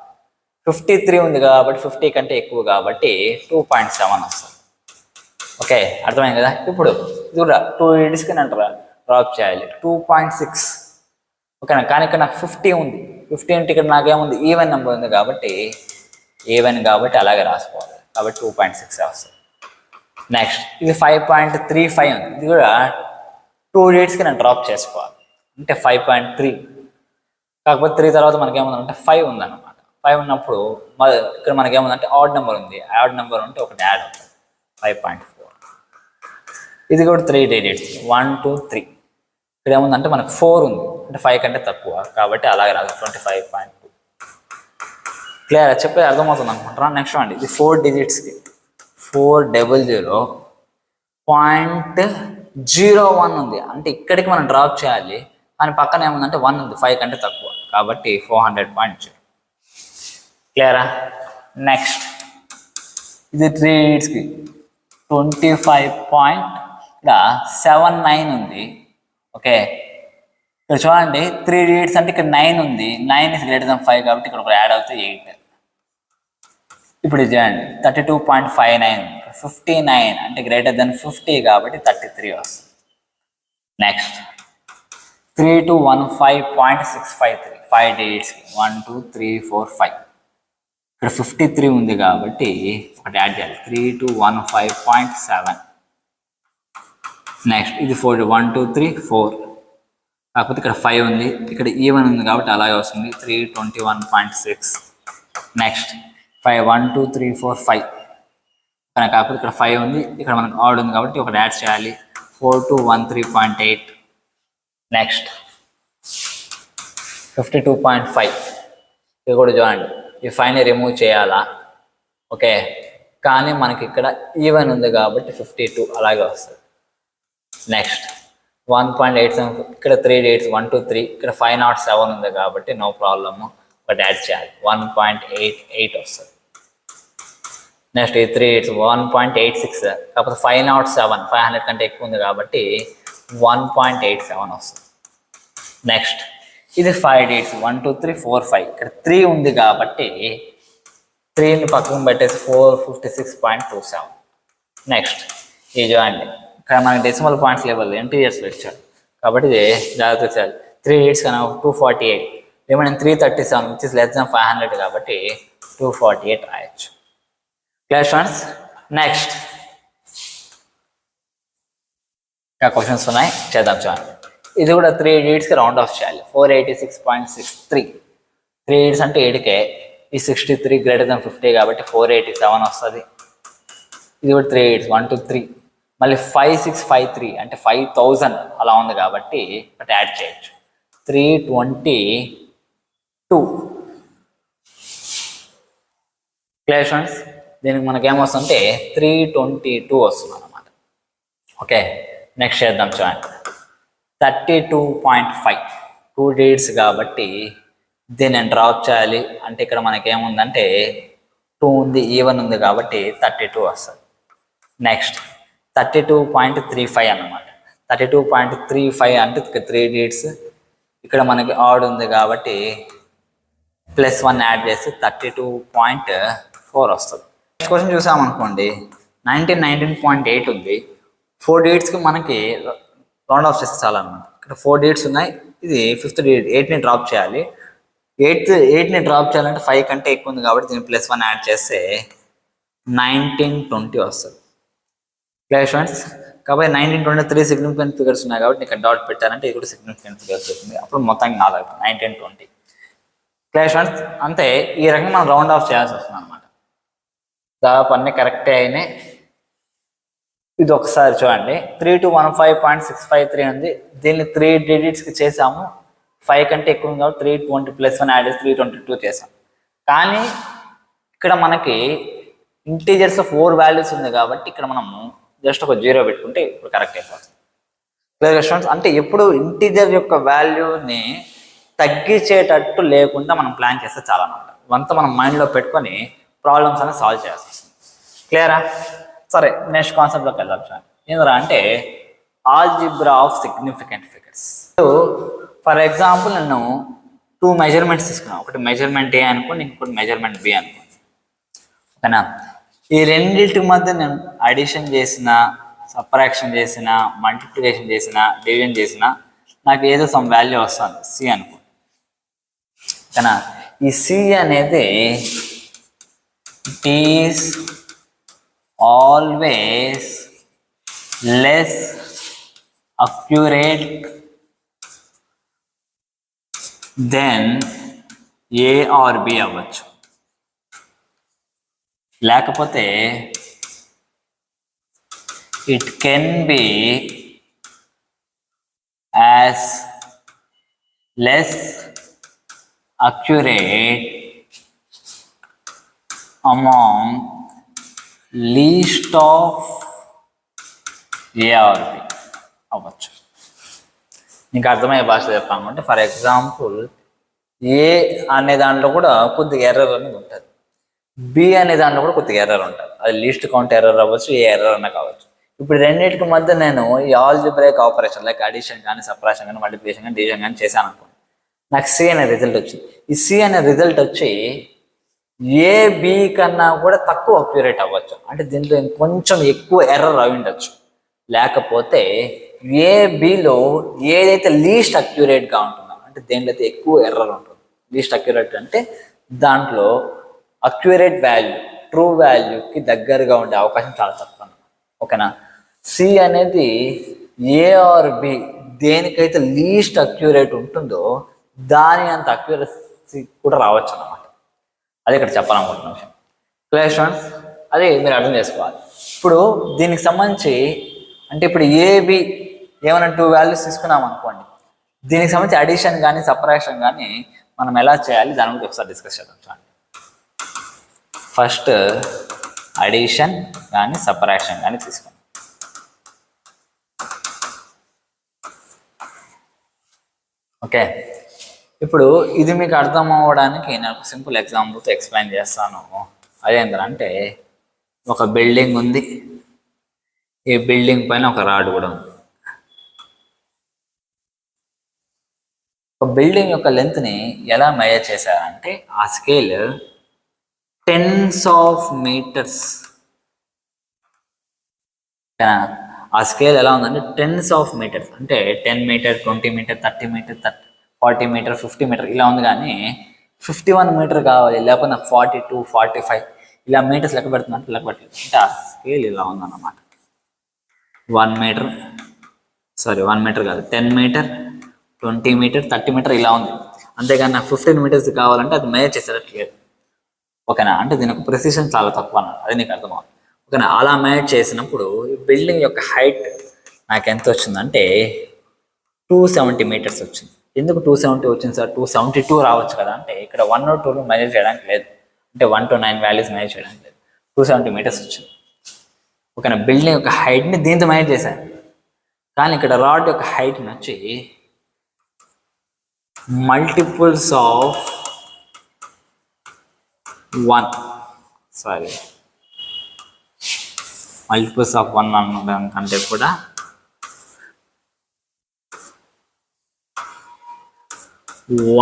53 ఉంది కాబట్టి 50 కంటే ఎక్కువ కాబట్టి 2.7 వస్తుంది. ఓకే, అర్థమైంది కదా. ఇప్పుడు ఇది కూడా 2 digitsకి నేను డ్రాప్ చేయాలి 2.6. ఓకేనా, కానీ ఇక్కడ నాకు 50 ఉంది. 50 అంటే ఇక్కడ నాకేముంది ఈవెన్ నెంబర్ ఉంది కాబట్టి అలాగే రాసుకోవాలి. కాబట్టి 2.6 వస్తుంది. నెక్స్ట్ ఇది 5.35 ఉంది. ఇది కూడా 2 digitsకి నేను డ్రాప్ చేసుకోవాలి అంటే 5.3. కాకపోతే 3 తర్వాత మనకేముందంటే 5 ఉందన్నమాట. 5 ఉన్నప్పుడు ఇక్కడ మనకేముందంటే ఆడ్ నెంబర్ ఉంది. ఆడ్ నెంబర్ ఉంటే ఒకటి యాడ్ అవుతుంది 5.4. ఇది కూడా 3 digits 1 2 3. ఇక్కడ ఏముందంటే మనకు 4 ఉంది అంటే 5 కంటే తక్కువ కాబట్టి అలాగే రాదు 25.2. క్లియర్ చెప్పేది అర్థమవుతుంది అనుకుంటారా. నెక్స్ట్ అండి ఇది 4 digitsకి 400.01 ఉంది అంటే ఇక్కడికి మనం డ్రాప్ చేయాలి. అని పక్కన ఏముందంటే 1 ఉంది 5 కంటే తక్కువ కాబట్టి 400.0. క్లియరా. నెక్స్ట్ ఇది 3 digitsకి 25.79 ఉంది. ఓకే, ఇక్కడ చూడండి 3 digits అంటే ఇక్కడ 9 ఉంది. 9 is greater than 5 కాబట్టి ఇక్కడ ఒక యాడ్ అవుతుంది 8. ఇప్పుడు ఇది చూడండి 32.59 59 అంటే గ్రేటర్ దెన్ 50 కాబట్టి 33 వస్తుంది. నెక్స్ట్ 3215.653 5 digitsకి 1 2 3 4 5. ఇక్కడ 53 ఉంది కాబట్టి ఒకటి యాడ్ చేయాలి 3215.7. నెక్స్ట్ ఇది 4 1 2 3 4 కాకపోతే ఇక్కడ 5 ఉంది. ఇక్కడ ఈవెన్ ఉంది కాబట్టి అలాగే వస్తుంది 321.6. నెక్స్ట్ 5 1 2 3 4 5 కాకపోతే ఇక్కడ 5 ఉంది. ఇక్కడ మనకు ఆడ్ ఉంది కాబట్టి ఒకటి యాడ్ చేయాలి 4213.8. నెక్స్ట్ 52.5 ఇది కూడా చూడండి ఈ 5ని రిమూవ్ చేయాలా. ఓకే, కానీ మనకి ఇక్కడ ఈవెన్ ఉంది కాబట్టి 52 అలాగే వస్తుంది. నెక్స్ట్ 1.87 ఇక్కడ 3 digits 1 2 3 ఇక్కడ 507 ఉంది కాబట్టి నో ప్రాబ్లమ్ ఒకటి యాడ్ చేయాలి 1.88 వస్తుంది. నెక్స్ట్ ఈ 3 digits 1.86 కాకపోతే 507 500 కంటే ఎక్కువ ఉంది కాబట్టి 1.87 వస్తుంది. నెక్స్ట్ ఇది 5 digits 1 2 3 4 5 ఇక్కడ 3 ఉంది కాబట్టి 3ని పక్కన పెట్టేసి 456.27. నెక్స్ట్ ఇది చూడండి ఇక్కడ మనకి డెసిమల్ పాయింట్స్ లెవెల్ ఇంటీరియర్స్లో ఇచ్చాడు కాబట్టి ఇది జాగ్రత్తగా చేయాలి. 3 digits కన్నా 248 ఏమైనా 337 విచ్ ఇస్ లెస్ దాన్ 500 కాబట్టి 248 రాయొచ్చు. Clear students. నెక్స్ట్ ఇంకా క్వశ్చన్స్ ఉన్నాయి చేద్దాం చూడండి. ఇది కూడా 3 digitsకి రౌండ్ ఆఫ్ చేయాలి 486.63. 3 digits అంటే 8K. ఈ 63 గ్రేటర్ దెన్ 50 కాబట్టి 487 వస్తుంది. ఇది కూడా 3 digits 1 2 3 మళ్ళీ 5653 అంటే 5000 అలా ఉంది కాబట్టి ఒకటి యాడ్ చేయొచ్చు 322. Clear students. దీనికి మనకేమొస్తుందంటే 322 వస్తుంది అన్నమాట. ఓకే, నెక్స్ట్ చేద్దాం చూడండి 32.5 2 digits కాబట్టి దీన్ని డ్రాప్ చేయాలి అంటే ఇక్కడ మనకేముందంటే 2 ఉంది ఈవెన్ ఉంది కాబట్టి 32 వస్తుంది. నెక్స్ట్ 32.35 అన్నమాట. 32.35 అంటే 3 digits ఇక్కడ మనకి ఆడ్ ఉంది కాబట్టి +1 యాడ్ చేసి 32.4 వస్తుంది. నెక్స్ట్ క్వశ్చన్ చూసామనుకోండి 19.8 ఉంది. 4 digitsకి మనకి రౌండ్ ఆఫ్ చేస్తే చాలా అనమాట. ఇక్కడ 4 digits ఉన్నాయి. ఇది 5th digit 8ని డ్రాప్ చేయాలి. 8ని డ్రాప్ చేయాలంటే 5 కంటే ఎక్కువ ఉంది కాబట్టి దీన్ని +1 యాడ్ చేస్తే 1920 వస్తుంది. Clear students. కాబట్టి 1920 3 సిగ్నిఫికెంట్ ఫిగర్స్ ఉన్నాయి కాబట్టి ఇక్కడ డాట్ పెట్టారంటే ఇది కూడా సిగ్నిఫికెంట్ ఫిగర్స్ అవుతుంది. అప్పుడు మొత్తానికి 4 1920. Clear students. అంతే ఈ రకంగా మనం రౌండ్ ఆఫ్ చేయాల్సి వస్తుంది అనమాట. దాదాపు అన్నీ కరెక్టే అయినాయి. ఇది ఒకసారి చూడండి 3215.653 ఉంది. దీన్ని 3 digitsకి చేసాము. 5 కంటే ఎక్కువ ఉంది కాబట్టి 320 +1 యాడ్ చేసి 322 చేసాం. కానీ ఇక్కడ మనకి ఇంటీజర్స్ 4 వాల్యూస్ ఉంది కాబట్టి ఇక్కడ మనము జస్ట్ ఒక 0 పెట్టుకుంటే ఇప్పుడు కరెక్ట్ అయిపోతుంది. Clear students. అంటే ఎప్పుడు ఇంటీజర్ యొక్క వాల్యూని తగ్గించేటట్టు లేకుండా మనం ప్లాన్ చేస్తే చాలా అనమాట. ఇవంతా మనం మైండ్లో పెట్టుకొని ప్రాబ్లమ్స్ అనేది సాల్వ్ చేయాల్సి వస్తుంది. క్లియరా. సరే, నెక్స్ట్ కాన్సెప్ట్లోకి వెళ్దాం సార్. ఏంద్రా అంటే algebra of significant figures. So for example నేను 2 మెజర్మెంట్స్ తీసుకున్నాను. ఒకటి మెజర్మెంట్ ఏ అనుకోండి, ఇంకొకటి మెజర్మెంట్ బి అనుకోండి. ఓకేనా? ఈ రెండింటి మధ్య నేను అడిషన్ చేసిన, సబ్ట్రాక్షన్ చేసిన, మల్టిప్లికేషన్ చేసిన, డివిజన్ చేసిన నాకు ఏదో సమ్ వాల్యూ వస్తుంది సి అనుకోండి. ఓకేనా? ఈ సి అనేది it is always less accurate than A or B అవ్వచ్చు. లేకపోతే it can be as less accurate among least of A or B అవ్వచ్చు. నీకు అర్థమయ్యే భాష చెప్పామంటే ఫర్ ఎగ్జాంపుల్ ఏ అనే దాంట్లో కూడా కొద్దిగా ఎర్రర్ అనేది ఉంటుంది, బి అనే దాంట్లో కూడా కొద్దిగా ఎర్రర్ ఉంటుంది. అది లీస్ట్ కౌంట్ ఎర్రర్ అవ్వచ్చు, ఏ ఎర్రర్ అన్న కావచ్చు. ఇప్పుడు రెండింటికి మధ్య నేను ఈ ఆల్జిబ్రాయిక్ ఆపరేషన్ లైక్ అడిషన్ కానీ, సబ్ట్రాక్షన్ కానీ, మల్టిప్లికేషన్ కానీ, డివిజన్ కానీ చేశాను అనుకోండి. నాకు సి అనే రిజల్ట్ వచ్చింది. ఈ సి అనే రిజల్ట్ వచ్చి ఏ బి కన్నా కూడా తక్కువ అక్యురేట్ అవ్వచ్చు. అంటే దీంట్లో ఇంకొంచెం ఎక్కువ ఎర్రర్ అవి ఉండొచ్చు. లేకపోతే ఏ బిలో ఏదైతే లీస్ట్ అక్యురేట్గా ఉంటుందో, అంటే దేంట్లో అయితే ఎక్కువ ఎర్రర్ ఉంటుంది. లీస్ట్ అక్యురేట్ అంటే దాంట్లో అక్యురేట్ వాల్యూ ట్రూ వాల్యూకి దగ్గరగా ఉండే అవకాశం చాలా తక్కువ. ఓకేనా? సి అనేది ఏ ఆర్ బి దేనికైతే లీస్ట్ అక్యురేట్ ఉంటుందో దాని అంత అక్యురసీ కూడా రావచ్చు అన్నమాట. అది ఇక్కడ చెప్పాలనుకుంటున్న విషయం. Clear students? అది మీరు అర్థం చేసుకోవాలి. ఇప్పుడు దీనికి సంబంధించి అంటే ఇప్పుడు ఏబి ఏమైనా 2 వాల్యూస్ తీసుకున్నాం అనుకోండి, దీనికి సంబంధించి అడిషన్ కానీ, సబ్ట్రాక్షన్ కానీ మనం ఎలా చేయాలి దాని గురించి ఒకసారి డిస్కస్ చేద్దాం. చూడండి, ఫస్ట్ అడిషన్ కానీ, సబ్ట్రాక్షన్ కానీ తీసుకుందాం. ఓకే, ఇప్పుడు ఇది మీకు అర్థం అవ్వడానికి నేను ఒక సింపుల్ ఎగ్జాంపుల్తో ఎక్స్ప్లెయిన్ చేస్తాను. అదేంటంటే ఒక బిల్డింగ్ ఉంది, ఈ బిల్డింగ్ పైన ఒక రాడ్ కూడా ఉంది. ఒక బిల్డింగ్ యొక్క లెంత్ని ఎలా మెజర్ చేశారంటే ఆ స్కేల్ 10s of meters. ఆ స్కేల్ ఎలా ఉందంటే 10s of meters, అంటే 10 metre, 20 metre, 30 metre, 40 metre, 50 metre ఇలా ఉంది. కానీ 51 మీటర్ కావాలి, లేకపోతే 42, 45 ఇలా మీటర్స్ లెక్క పెడుతుందంటే లెక్క పెట్టలేదు. అంటే ఆ స్కేల్ ఇలా ఉందన్నమాట. 1 మీటర్ కాదు, 10 మీటర్, 20 మీటర్, 30 మీటర్ ఇలా ఉంది. అంతేగాని నాకు 15 మీటర్స్ కావాలంటే అది మెజర్ చేసేటట్టు లేదు. ఓకేనా? అంటే దీని యొక్క ప్రెసిషన్ చాలా తక్కువ అన్నమాట. అది నీకు అర్థమవుతుంది. ఓకేనా? అలా మెజర్ చేసినప్పుడు ఈ బిల్డింగ్ యొక్క హైట్ నాకు ఎంత వచ్చిందంటే 270 మీటర్స్ వచ్చింది. ఎందుకు 270 వచ్చింది సార్? 272 రావచ్చు కదా అంటే ఇక్కడ 1 or 2 మెజర్ చేయడానికి లేదు. అంటే 1 to 9 వాల్యూస్ మెజర్ చేయడానికి లేదు. 270 మీటర్స్ వచ్చింది. ఓకేనా? బిల్డింగ్ యొక్క హైట్ని దీంతో మెజర్ చేశాను. కానీ ఇక్కడ రాడ్ యొక్క హైట్ని వచ్చి మల్టిపుల్స్ ఆఫ్ 1 అన్నదానికంటే కూడా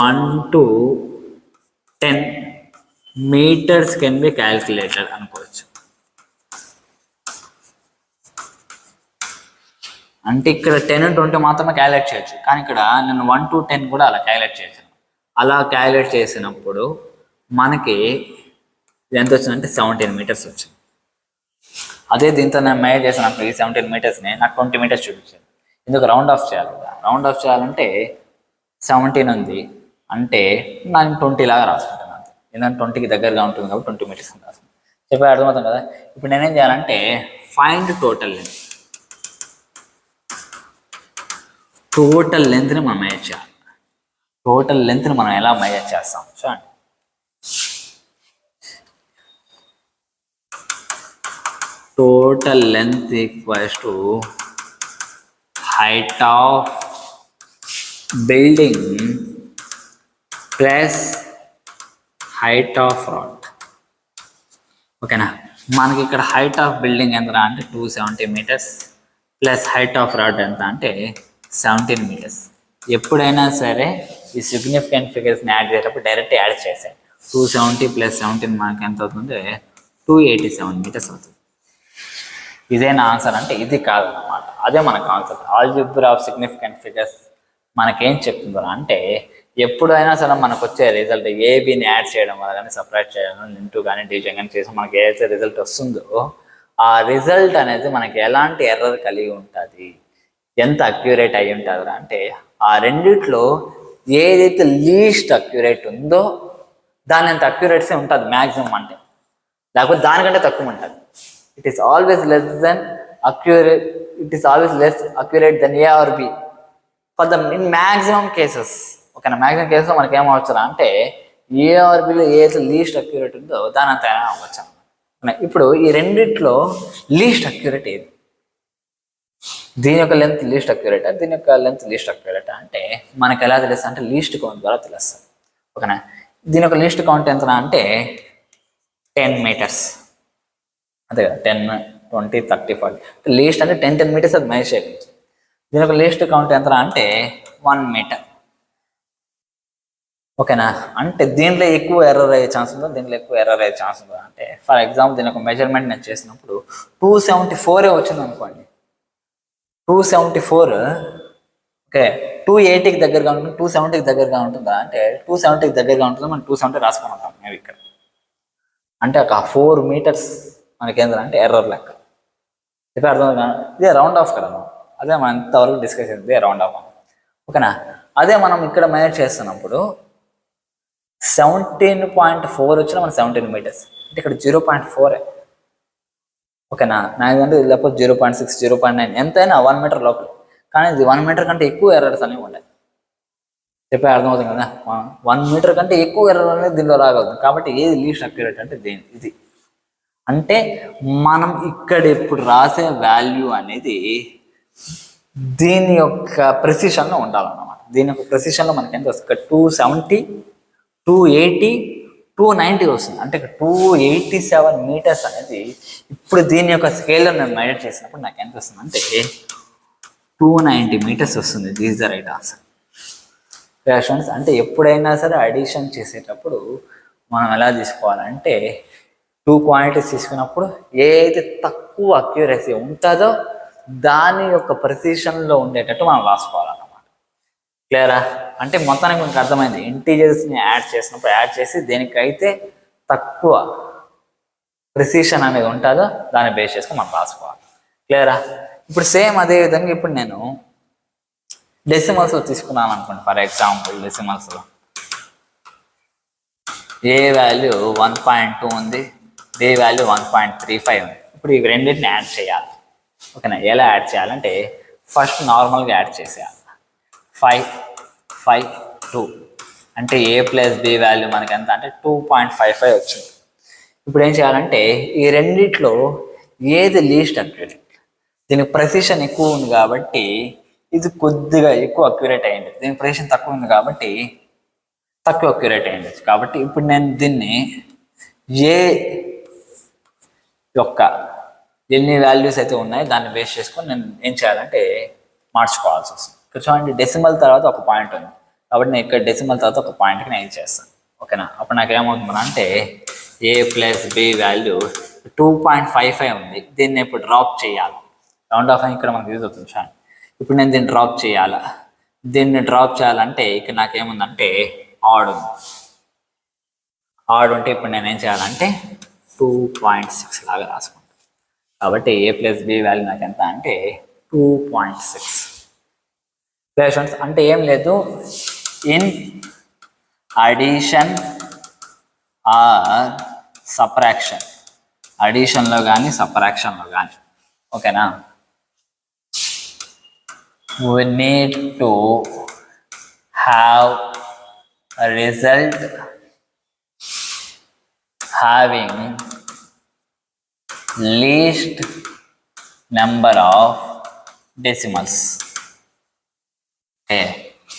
1 to 10 meters can be calculated అనుకోవచ్చు. అంటే ఇక్కడ 10 and 20 మాత్రమే క్యాలిక్యులేట్ చేయొచ్చు. కానీ ఇక్కడ నేను 1 to 10 కూడా అలా క్యాలిక్యులేట్ చేశాను. అలా క్యాలిక్యులేట్ చేసినప్పుడు మనకి ఎంత వచ్చిందంటే 17 మీటర్స్ వచ్చింది. అదే దీంతో నేను మెజర్ చేసినప్పుడు ఈ 17 మీటర్స్ని నాకు 20 మీటర్స్ చూపించాను. ఎందుకు? రౌండ్ ఆఫ్ చేయాలి కదా. రౌండ్ ఆఫ్ చేయాలంటే 17 ఉంది అంటే నేను 20 లాగా రాసుకుంటాను. అంతే. ఎందుకంటే 20కి దగ్గరగా ఉంటుంది కాబట్టి 20 మీటర్స్ అని రాసుకుంటాను. చెప్పే అర్థమవుతుంది కదా. ఇప్పుడు నేనేం చేయాలంటే ఫైండ్ టోటల్ లెంత్. టోటల్ లెంత్ని మనం మెజర్ చేయాలి. టోటల్ లెంత్ని మనం ఎలా మెజర్ చేస్తాం చూడండి. Total length equals to height of building plus height of rod. ఓకేనా? మనకి ఇక్కడ హైట్ ఆఫ్ బిల్డింగ్ ఎంత అంటే 270 metres plus height of rod ఎంత అంటే 17 మీటర్స్. ఎప్పుడైనా సరే ఈ సిగ్నిఫికెంట్ ఫిగర్స్ని యాడ్ చేసేటప్పుడు డైరెక్ట్ యాడ్ చేసాయి. 270 + 17 మనకి ఎంత అవుతుంది? 287 మీటర్స్ అవుతుంది. ఇదేనా ఆన్సర్ అంటే ఇది కాదన్నమాట. అదే మన concept. Algebra of significant figures మనకేం చెప్తుందో అంటే ఎప్పుడైనా సరే మనకు వచ్చే రిజల్ట్ ఏబిని యాడ్ చేయడం వల్ల కానీ సపరేట్ చేయడం ఇంటూ కానీ డివిజన్ కానీ చేసి మనకి ఏదైతే రిజల్ట్ వస్తుందో ఆ రిజల్ట్ అనేది మనకి ఎలాంటి ఎర్రర్ కలిగి ఉంటుంది, ఎంత అక్యురేట్ అయి ఉంటుంది అంటే ఆ రెండిట్లో ఏదైతే లీస్ట్ అక్యురేట్ ఉందో దాని అంత అక్యురేట్సీ ఉంటుంది మ్యాక్సిమం అంటే, లేకపోతే దానికంటే తక్కువ ఉంటుంది. It is always less than accurate, it is always less accurate than A or B for the in maximum cases. ఓకేనా, మ్యాక్సిమం కేసెస్లో మనకి ఏమవచ్చు అంటే ఏ ఆర్ బిలో ఏదైతే లీస్ట్ అక్యురేట్ ఉందో దాని అంత అవ్వచ్చు. ఇప్పుడు ఈ రెండిట్లో లీస్ట్ అక్యురేట్ ఏది? దీని యొక్క లెంత్ లీస్ట్ అక్యురేటా, దీని యొక్క లెంత్ లీస్ట్ అక్యురేటా అంటే మనకు ఎలా తెలుస్తుంది అంటే లీస్ట్ కౌంట్ ద్వారా తెలుస్తుంది. ఓకేనా, దీని యొక్క లీస్ట్ కౌంట్ ఎంత అంటే 10 మీటర్స్. అదే కదా, 10, 20, 30, 40 లీస్ట్ అంటే 10 మీటర్స్ అది మైనస్ చేయవచ్చు. దీని యొక్క లీస్ట్ కౌంట్ ఎంత అంటే 1 మీటర్. ఓకేనా, అంటే దీంట్లో ఎక్కువ ఎర్రర్ అయ్యే ఛాన్స్ ఉందో, దీంట్లో ఎక్కువ ఎర్రర్ అయ్యే ఛాన్స్ ఉందో అంటే ఫర్ ఎగ్జాంపుల్ దీని యొక్క మెజర్మెంట్ నేను చేసినప్పుడు 274 వచ్చింది అనుకోండి. 274 ఓకే 280కి దగ్గరగా ఉంటుంది, 270కి దగ్గరగా ఉంటుందా అంటే 270కి దగ్గరగా ఉంటుందో మనం 270 రాసుకొని ఉంటాం మేము ఇక్కడ. అంటే ఒక 4 మీటర్స్ మనకేందంటే ఎర్రర్ లెక్క. ఇప్పుడు అర్థం ఇదే రౌండ్ ఆఫ్ కదా, అదే మనం ఇంతవరకు డిస్కస్ చేసింది ఇదే రౌండ్ ఆఫ్. ఓకేనా, అదే మనం ఇక్కడ మేనేజ్ చేస్తున్నప్పుడు 17.4 వచ్చినా మన 17 మీటర్స్ అంటే ఇక్కడ 0.4. ఓకేనా, నాకు అంటే లేకపోతే 0.6, 0.9 ఎంతైనా 1 మీటర్ లోపల. కానీ ఇది 1 మీటర్ కంటే ఎక్కువ ఎర్రర్స్ అనేవి ఉంటాయి. చెప్పే అర్థమవుతుంది కదా, 1 మీటర్ కంటే ఎక్కువ ఎర్రర్ అనేది దీనిలో రాగలదు. కాబట్టి ఏది లీస్ట్ అక్యురేట్ అంటే ఇది. అంటే మనం ఇక్కడ ఇప్పుడు రాసే వాల్యూ అనేది దీని యొక్క ప్రెసిషన్లో ఉండాలన్నమాట. దీని యొక్క ప్రెసిషన్లో మనకి ఎంత వస్తుంది? 270, 280, 290 వస్తుంది. అంటే 287 మీటర్స్ అనేది ఇప్పుడు దీని యొక్క స్కేల్లో నేను మెజర్ చేసినప్పుడు నాకు ఎంత వస్తుంది అంటే 290 మీటర్స్ వస్తుంది. This the right answer. Questions అంటే ఎప్పుడైనా సరే అడిషన్ చేసేటప్పుడు మనం ఎలా తీసుకోవాలంటే 2 క్వాంటిటీస్ తీసుకున్నప్పుడు ఏదైతే తక్కువ అక్యురసీ ఉంటుందో దాని యొక్క ప్రెసిషన్లో ఉండేటట్టు మనం రాసుకోవాలన్నమాట. క్లియరా? అంటే మొత్తానికి మీకు అర్థమైంది. ఇంటీజర్స్ని యాడ్ చేసినప్పుడు యాడ్ చేసి దేనికైతే తక్కువ ప్రెసిషన్ అనేది ఉంటుందో దాన్ని బేస్ చేసుకుని మనం రాసుకోవాలి. క్లియరా? ఇప్పుడు సేమ్ అదే విధంగా ఇప్పుడు నేను డెసిమల్స్లో తీసుకున్నాను అనుకోండి. ఫర్ ఎగ్జాంపుల్ డెసిమల్స్లో ఏ వాల్యూ 1.2 ఉంది, బి వాల్యూ 1.35 ఉంది. ఇప్పుడు ఇవి రెండింటిని యాడ్ చేయాలి. ఓకేనా, ఎలా యాడ్ చేయాలంటే ఫస్ట్ నార్మల్గా యాడ్ చేసేయాలి. 5, 5, 2 అంటే ఏ ప్లస్ బి వాల్యూ మనకి ఎంత అంటే 2.55 వచ్చింది. ఇప్పుడు ఏం చేయాలంటే ఈ రెండిట్లో ఏది లీస్ట్ అక్యురేట్, దీనికి ప్రెసిషన్ ఎక్కువ ఉంది కాబట్టి ఇది కొద్దిగా ఎక్కువ అక్యురేట్ అయ్యింది, దీనికి ప్రెసిషన్ తక్కువ ఉంది కాబట్టి తక్కువ అక్యురేట్ అయ్యింది. కాబట్టి ఇప్పుడు నేను దీన్ని ఏ యొక్క ఎన్ని వాల్యూస్ అయితే ఉన్నాయో దాన్ని బేస్ చేసుకొని నేను ఏం చేయాలంటే మార్చుకోవాల్సి వస్తుంది. ఇక్కడ చూడండి డెసిమల్ తర్వాత ఒక పాయింట్ ఉంది కాబట్టి నేను ఇక్కడ డెసిమల్ తర్వాత ఒక పాయింట్కి నేను చేస్తాను. ఓకేనా, అప్పుడు నాకు ఏమవుతుంది అంటే ఏ ప్లస్ బి వాల్యూ 2.55 ఉంది. దీన్ని ఇప్పుడు డ్రాప్ చేయాలి. రౌండ్ ఆఫ్ ఇక్కడ మనకు యూజ్ అవుతుంది. చూడండి ఇప్పుడు నేను దీన్ని డ్రాప్ చేయాలా, దీన్ని డ్రాప్ చేయాలంటే ఇక్కడ నాకేముందంటే ఆడ్ ఉంది. ఆడ్ ఉంటే ఇప్పుడు నేను ఏం చేయాలంటే 2.6 లాగా రాసుకుంటాను. కాబట్టి ఏ ప్లస్ బి వాల్యూ నాకు ఎంత అంటే 2.6. క్వశ్చన్స్ అంటే ఏం లేదు, ఇన్ అడిషన్ ఆర్ సబ్ట్రాక్షన్, అడిషన్లో కానీ సబ్ట్రాక్షన్లో కానీ. ఓకేనా, we need to have a result having least number of decimals.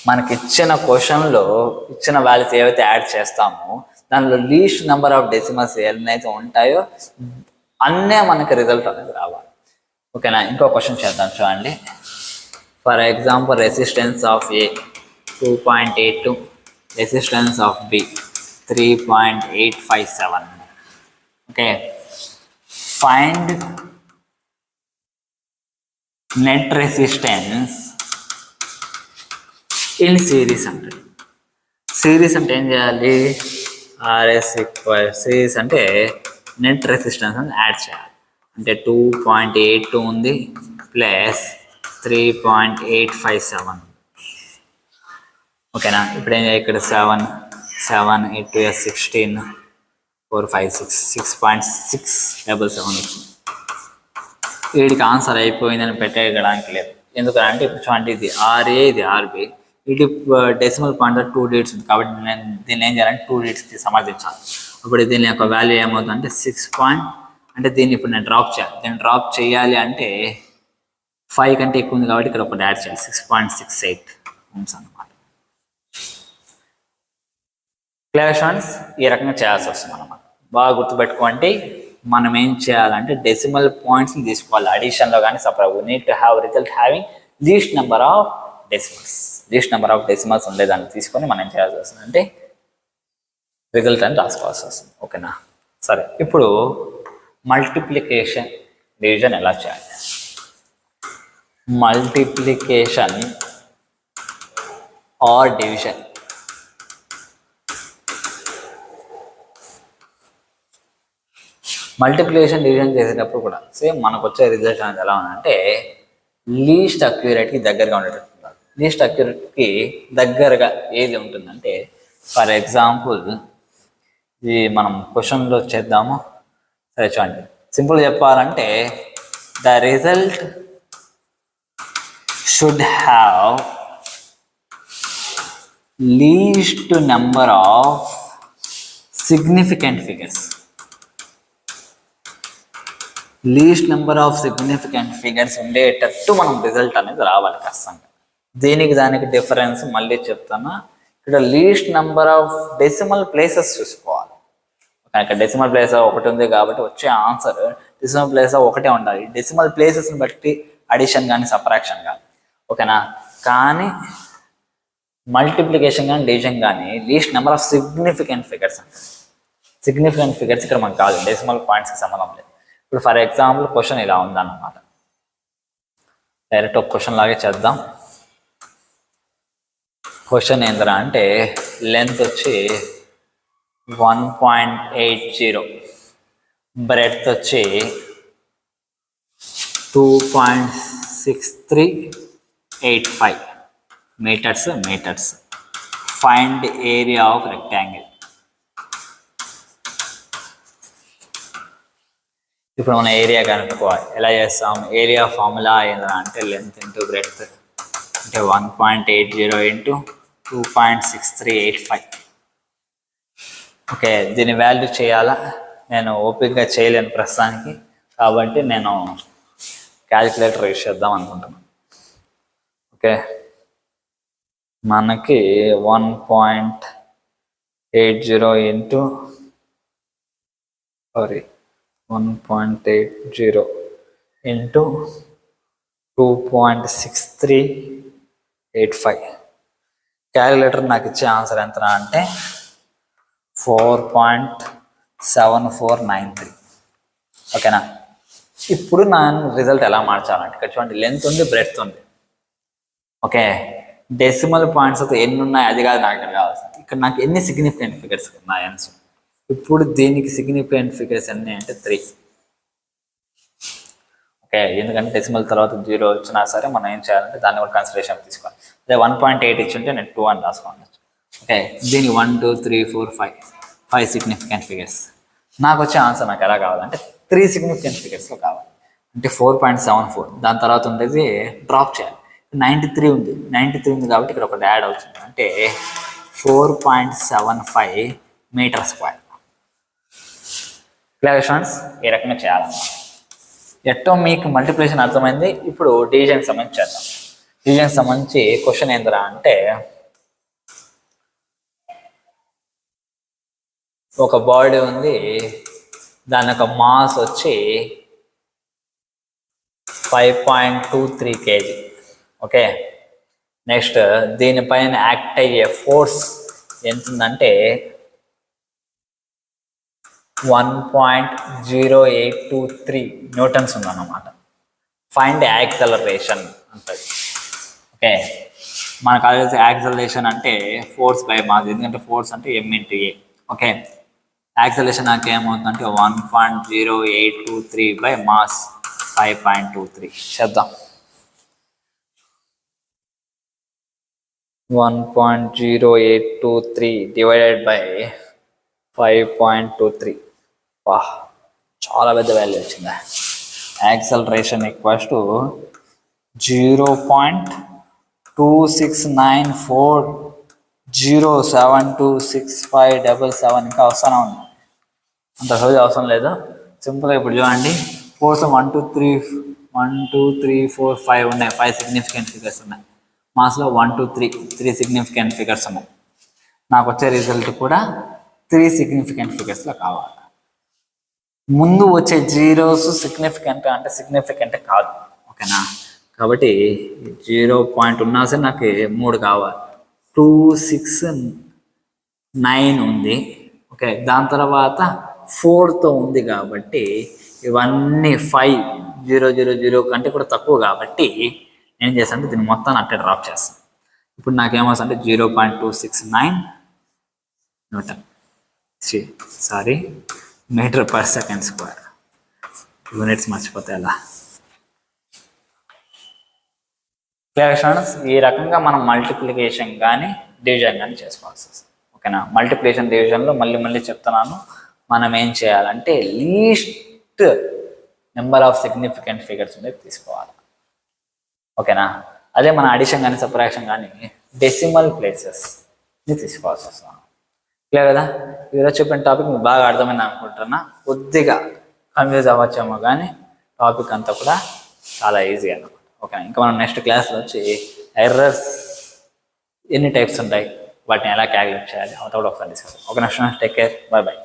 మనకి ఇచ్చిన క్వశ్చన్లో ఇచ్చిన వాల్యూస్ ఏవైతే యాడ్ చేస్తామో దానిలో లీస్ట్ నెంబర్ ఆఫ్ డెసిమల్స్ ఎన్నైతే ఉంటాయో అన్నే మనకి రిజల్ట్ అనేది రావాలి. ఓకేనా, ఇంకో క్వశ్చన్ చేద్దాం చూడండి. For example resistance of A 2.82, resistance of B 3.857. Okay, find net resistance in series అంటారు. సిరీస్ అంటే ఏం చేయాలి, ఆర్ఎస్ ఈక్వల్ సిరీస్ అంటే నెట్ రెసిస్టెన్స్ అని యాడ్ చేయాలి. అంటే 2.82 ఉంది ప్లస్ 3.857. ఓకేనా, ఇప్పుడు ఏం చేయాలి, ఇక్కడ 7 8 16 4 5 6 6.677 వచ్చింది. వీడికి ఆన్సర్ అయిపోయిందని పెట్టేయడానికి లేదు. ఎందుకంటే ఇప్పుడు చూడండి, ఇది ఆర్ఏ ఇది ఆర్బి, ఇది డెసిమల్ పాయింట్ 2 digits ఉంది కాబట్టి నేను దీన్ని ఏం చేయాలంటే 2 digitsకి సమర్థించాలి. అప్పుడు దీని యొక్క వాల్యూ ఏమవుతుందంటే 6 అంటే దీన్ని ఇప్పుడు నేను డ్రాప్ చేయాలి. దీన్ని డ్రాప్ చేయాలి అంటే 5 కంటే ఎక్కువ ఉంది కాబట్టి ఇక్కడ ఒకటి యాడ్ చేయాలి, 6.68 ohms అనమాట. క్లాషన్స్ ఈ రకంగా చేయాల్సి వస్తుంది అనమాట. బాగా గుర్తుపెట్టుకోండి, మనం ఏం చేయాలంటే డెసిమల్ పాయింట్స్ని తీసుకోవాలి. అడిషన్లో కానీ separate we need to have result having least number of decimals. Least number of decimals ఉండేదాన్ని తీసుకొని మనం ఏం చేయాల్సి వస్తుంది అంటే రిజల్ట్ అని రాసుకోవాల్సి వస్తుంది. ఓకేనా, సరే. ఇప్పుడు మల్టిప్లికేషన్ డివిజన్ ఎలా చేయాలి? Multiplication or division multiplication division చేసేటప్పుడు కూడా సేమ్ మనకు వచ్చే రిజల్ట్ అనేది ఎలా ఉందంటే లీస్ట్ అక్యురేట్కి దగ్గరగా ఉండేటట్టు. లీస్ట్ అక్యురేట్కి దగ్గరగా ఏది ఉంటుందంటే, ఫర్ ఎగ్జాంపుల్ ఇది మనం క్వశ్చన్లో చేద్దాము. సరే చూడండి, సింపుల్ చెప్పాలంటే the result should have least number of significant figures. Least number of significant figures ఉండేటట్టు మనం రిజల్ట్ అనేది రావాలి ఖచ్చితంగా. దీనికి దానికి డిఫరెన్స్ మళ్ళీ చెప్తాను. ఇక్కడ least number of decimal places చూసుకోవాలి. ఇక్కడ డెసిమల్ ప్లేస్ ఒకటి ఉంది కాబట్టి వచ్చే ఆన్సర్ డెసిమల్ ప్లేస్ ఒకటే ఉండాలి. డెసిమల్ ప్లేసెస్ని బట్టి అడిషన్ కానీ సబ్ట్రాక్షన్ కానీ. ఓకేనా, కానీ మల్టిప్లికేషన్ కానీ డివిజన్ కానీ least number of significant figures అంటే సిగ్నిఫికెంట్ ఫిగర్స్ ఇక్కడ మనకు కాదు, డెసిమల్ పాయింట్స్కి సంబంధం లేదు. ఇప్పుడు ఫర్ ఎగ్జాంపుల్ క్వశ్చన్ ఇలా ఉందన్నమాట. డైరెక్ట్ ఒక క్వశ్చన్ లాగే చేద్దాం. క్వశ్చన్ ఏంద్రా అంటే లెంత్ వచ్చి 1.80, బ్రెడ్త్ వచ్చి 2.6385 metres. Find area of rectangle. ఇప్పుడు మనం ఏరియా కనుక్కోవాలి. ఎలా చేస్తాం? ఏరియా ఫార్ములా ఏంద్రా అంటే లెంత్ ఇంటూ బ్రెడ్త్ అంటే 1.80 ఇంటూ 2.6385. ఓకే, దీని వాల్యూ చేయాలా? నేను ఓపిక్గా చేయలేను ప్రస్తుతానికి, కాబట్టి నేను క్యాలిక్యులేటర్ యూజ్ చేద్దాం అనుకుంటున్నాను. ఓకే, మనకి 1.80 ఇంటూ 1.80 ఇంటూ 2.6385. క్యాలిక్యులేటర్ నాకు ఇచ్చే ఆన్సర్ ఎంత అంటే 4.7493. ఓకేనా, ఇప్పుడు నా రిజల్ట్ ఎలా మార్చాలంటే ఇక్కడ చూడండి, లెంత్ ఉంది, బ్రెడ్త్ ఉంది. ఓకే, డెసిమల్ పాయింట్స్ అయితే ఎన్ని ఉన్నాయి అది కాదు నాకు కావాల్సింది. ఇక్కడ నాకు ఎన్ని సిగ్నిఫికెంట్ ఫిగర్స్ ఉన్నాయి ఆన్సర్. ఇప్పుడు దీనికి సిగ్నిఫికెంట్ ఫిగర్స్ ఎన్ని అంటే 3. ఓకే, ఎందుకంటే డెసిమల్ తర్వాత 0 వచ్చినా సరే మనం ఏం చేయాలంటే దాన్ని కూడా కన్సిడరేషన్ తీసుకోవాలి. అదే 1.8 ఇచ్చుంటే నేను 2 అని రాసుకోండి. ఓకే, దీనికి 1 2 3 4 5 సిగ్నిఫికెంట్ ఫిగర్స్. నాకు వచ్చే ఆన్సర్ నాకు ఎలా కావాలంటే 3 సిగ్నిఫికెంట్ ఫిగర్స్లో కావాలి. అంటే 4.74. దాని తర్వాత ఉండేది డ్రాప్ చేయాలి. 93 ఉంది కాబట్టి ఇక్కడ ఒకటి యాడ్ అవుతుంది. అంటే 4.75 మీటర్ స్క్వేర్. క్లారిఫికేషన్స్ ఈ రకంగా చేయాలన్నమాట. ఎట్టో మీకు మల్టిప్లికేషన్ అర్థమైంది. ఇప్పుడు డివిజన్ సంబంధించి చేద్దాం. డివిజన్ సంబంధించి క్వశ్చన్ ఏందిరా అంటే ఒక బాడీ ఉంది, దాని యొక్క మాస్ వచ్చి 5.23 kg. ఓకే, నెక్స్ట్ దీనిపైన యాక్ట్ అయ్యే ఫోర్స్ ఎంత ఉందంటే 1.0823 న్యూటన్స్ ఉందన్నమాట. ఫైండ్ యాక్సలరేషన్ అంటది. ఓకే, మనకు కావాల్సి యాక్సలరేషన్ అంటే ఫోర్స్ బై మాస్, ఎందుకంటే ఫోర్స్ అంటే m×a. ఓకే, యాక్సలరేషన్ నాకు ఏమవుతుందంటే 1.0823 బై మాస్ 5.23 చేద్దాం. 1.0823 డివైడెడ్ బై 5.23. వా, చాలా పెద్ద వాల్యూ వచ్చిందా. Acceleration equals to 0.269407265777. ఇంకా వస్తానే ఉంది, అంత రోజు అవసరం లేదు. సింపుల్గా ఇప్పుడు చూడండి, ఫోర్స్ 1 2 3 1 2 3 4 5 ఉన్నాయి. 5 సిగ్నిఫికెంట్ ఫిగర్స్ ఉన్నాయి. మాస్లో 1 2 3 సిగ్నిఫికెంట్ ఫిగర్స్ ఉన్నాయి. నాకు వచ్చే రిజల్ట్ కూడా 3 సిగ్నిఫికెంట్ ఫిగర్స్లో కావాలి. ముందు వచ్చే జీరోస్ సిగ్నిఫికెంట్ అంటే సిగ్నిఫికెంట్ కాదు. ఓకేనా, కాబట్టి 0 ఉన్నా సరే నాకు 3 కావాలి. 2 6 9 ఉంది. ఓకే, దాని తర్వాత 4తో ఉంది కాబట్టి ఇవన్నీ 5 0 0 0 కంటే కూడా తక్కువ కాబట్టి ఏం చేస్తాను అంటే దీన్ని మొత్తాన్ని అట్టే డ్రాప్ చేస్తాను. ఇప్పుడు నాకేమొస్తుంది అంటే 0.269 newton, sorry metre per second square. Units మర్చిపోతే ఎలా. ఈ రకంగా మనం మల్టిప్లికేషన్ కానీ డివిజన్ కానీ చేసుకోవాల్సి వస్తుంది. ఓకేనా, మల్టిప్లికేషన్ డివిజన్లో మళ్ళీ చెప్తున్నాను, మనం ఏం చేయాలంటే least number of significant figures అనేది తీసుకోవాలి. ఓకేనా, అదే మన అడిషన్ కానీ సబ్ట్రాక్షన్ కానీ డెసిమల్ ప్లేసెస్ని తీసుకోవాల్సి వస్తుంది. క్లియర్ కదా. ఈరోజు చెప్పిన టాపిక్ మీకు బాగా అర్థమైంది అనుకుంటున్నా. కొద్దిగా కన్ఫ్యూజ్ అవ్వచ్చేమో కానీ టాపిక్ అంతా కూడా చాలా ఈజీ అన్నమాట. ఓకేనా, ఇంకా మనం నెక్స్ట్ క్లాస్లో వచ్చి ఎర్రర్స్ ఎన్ని టైప్స్ ఉంటాయి, వాటిని ఎలా క్యాలిక్యులేట్ చేయాలి, అంతా కూడా ఒకసారి discuss. Okay, next take care, bye bye.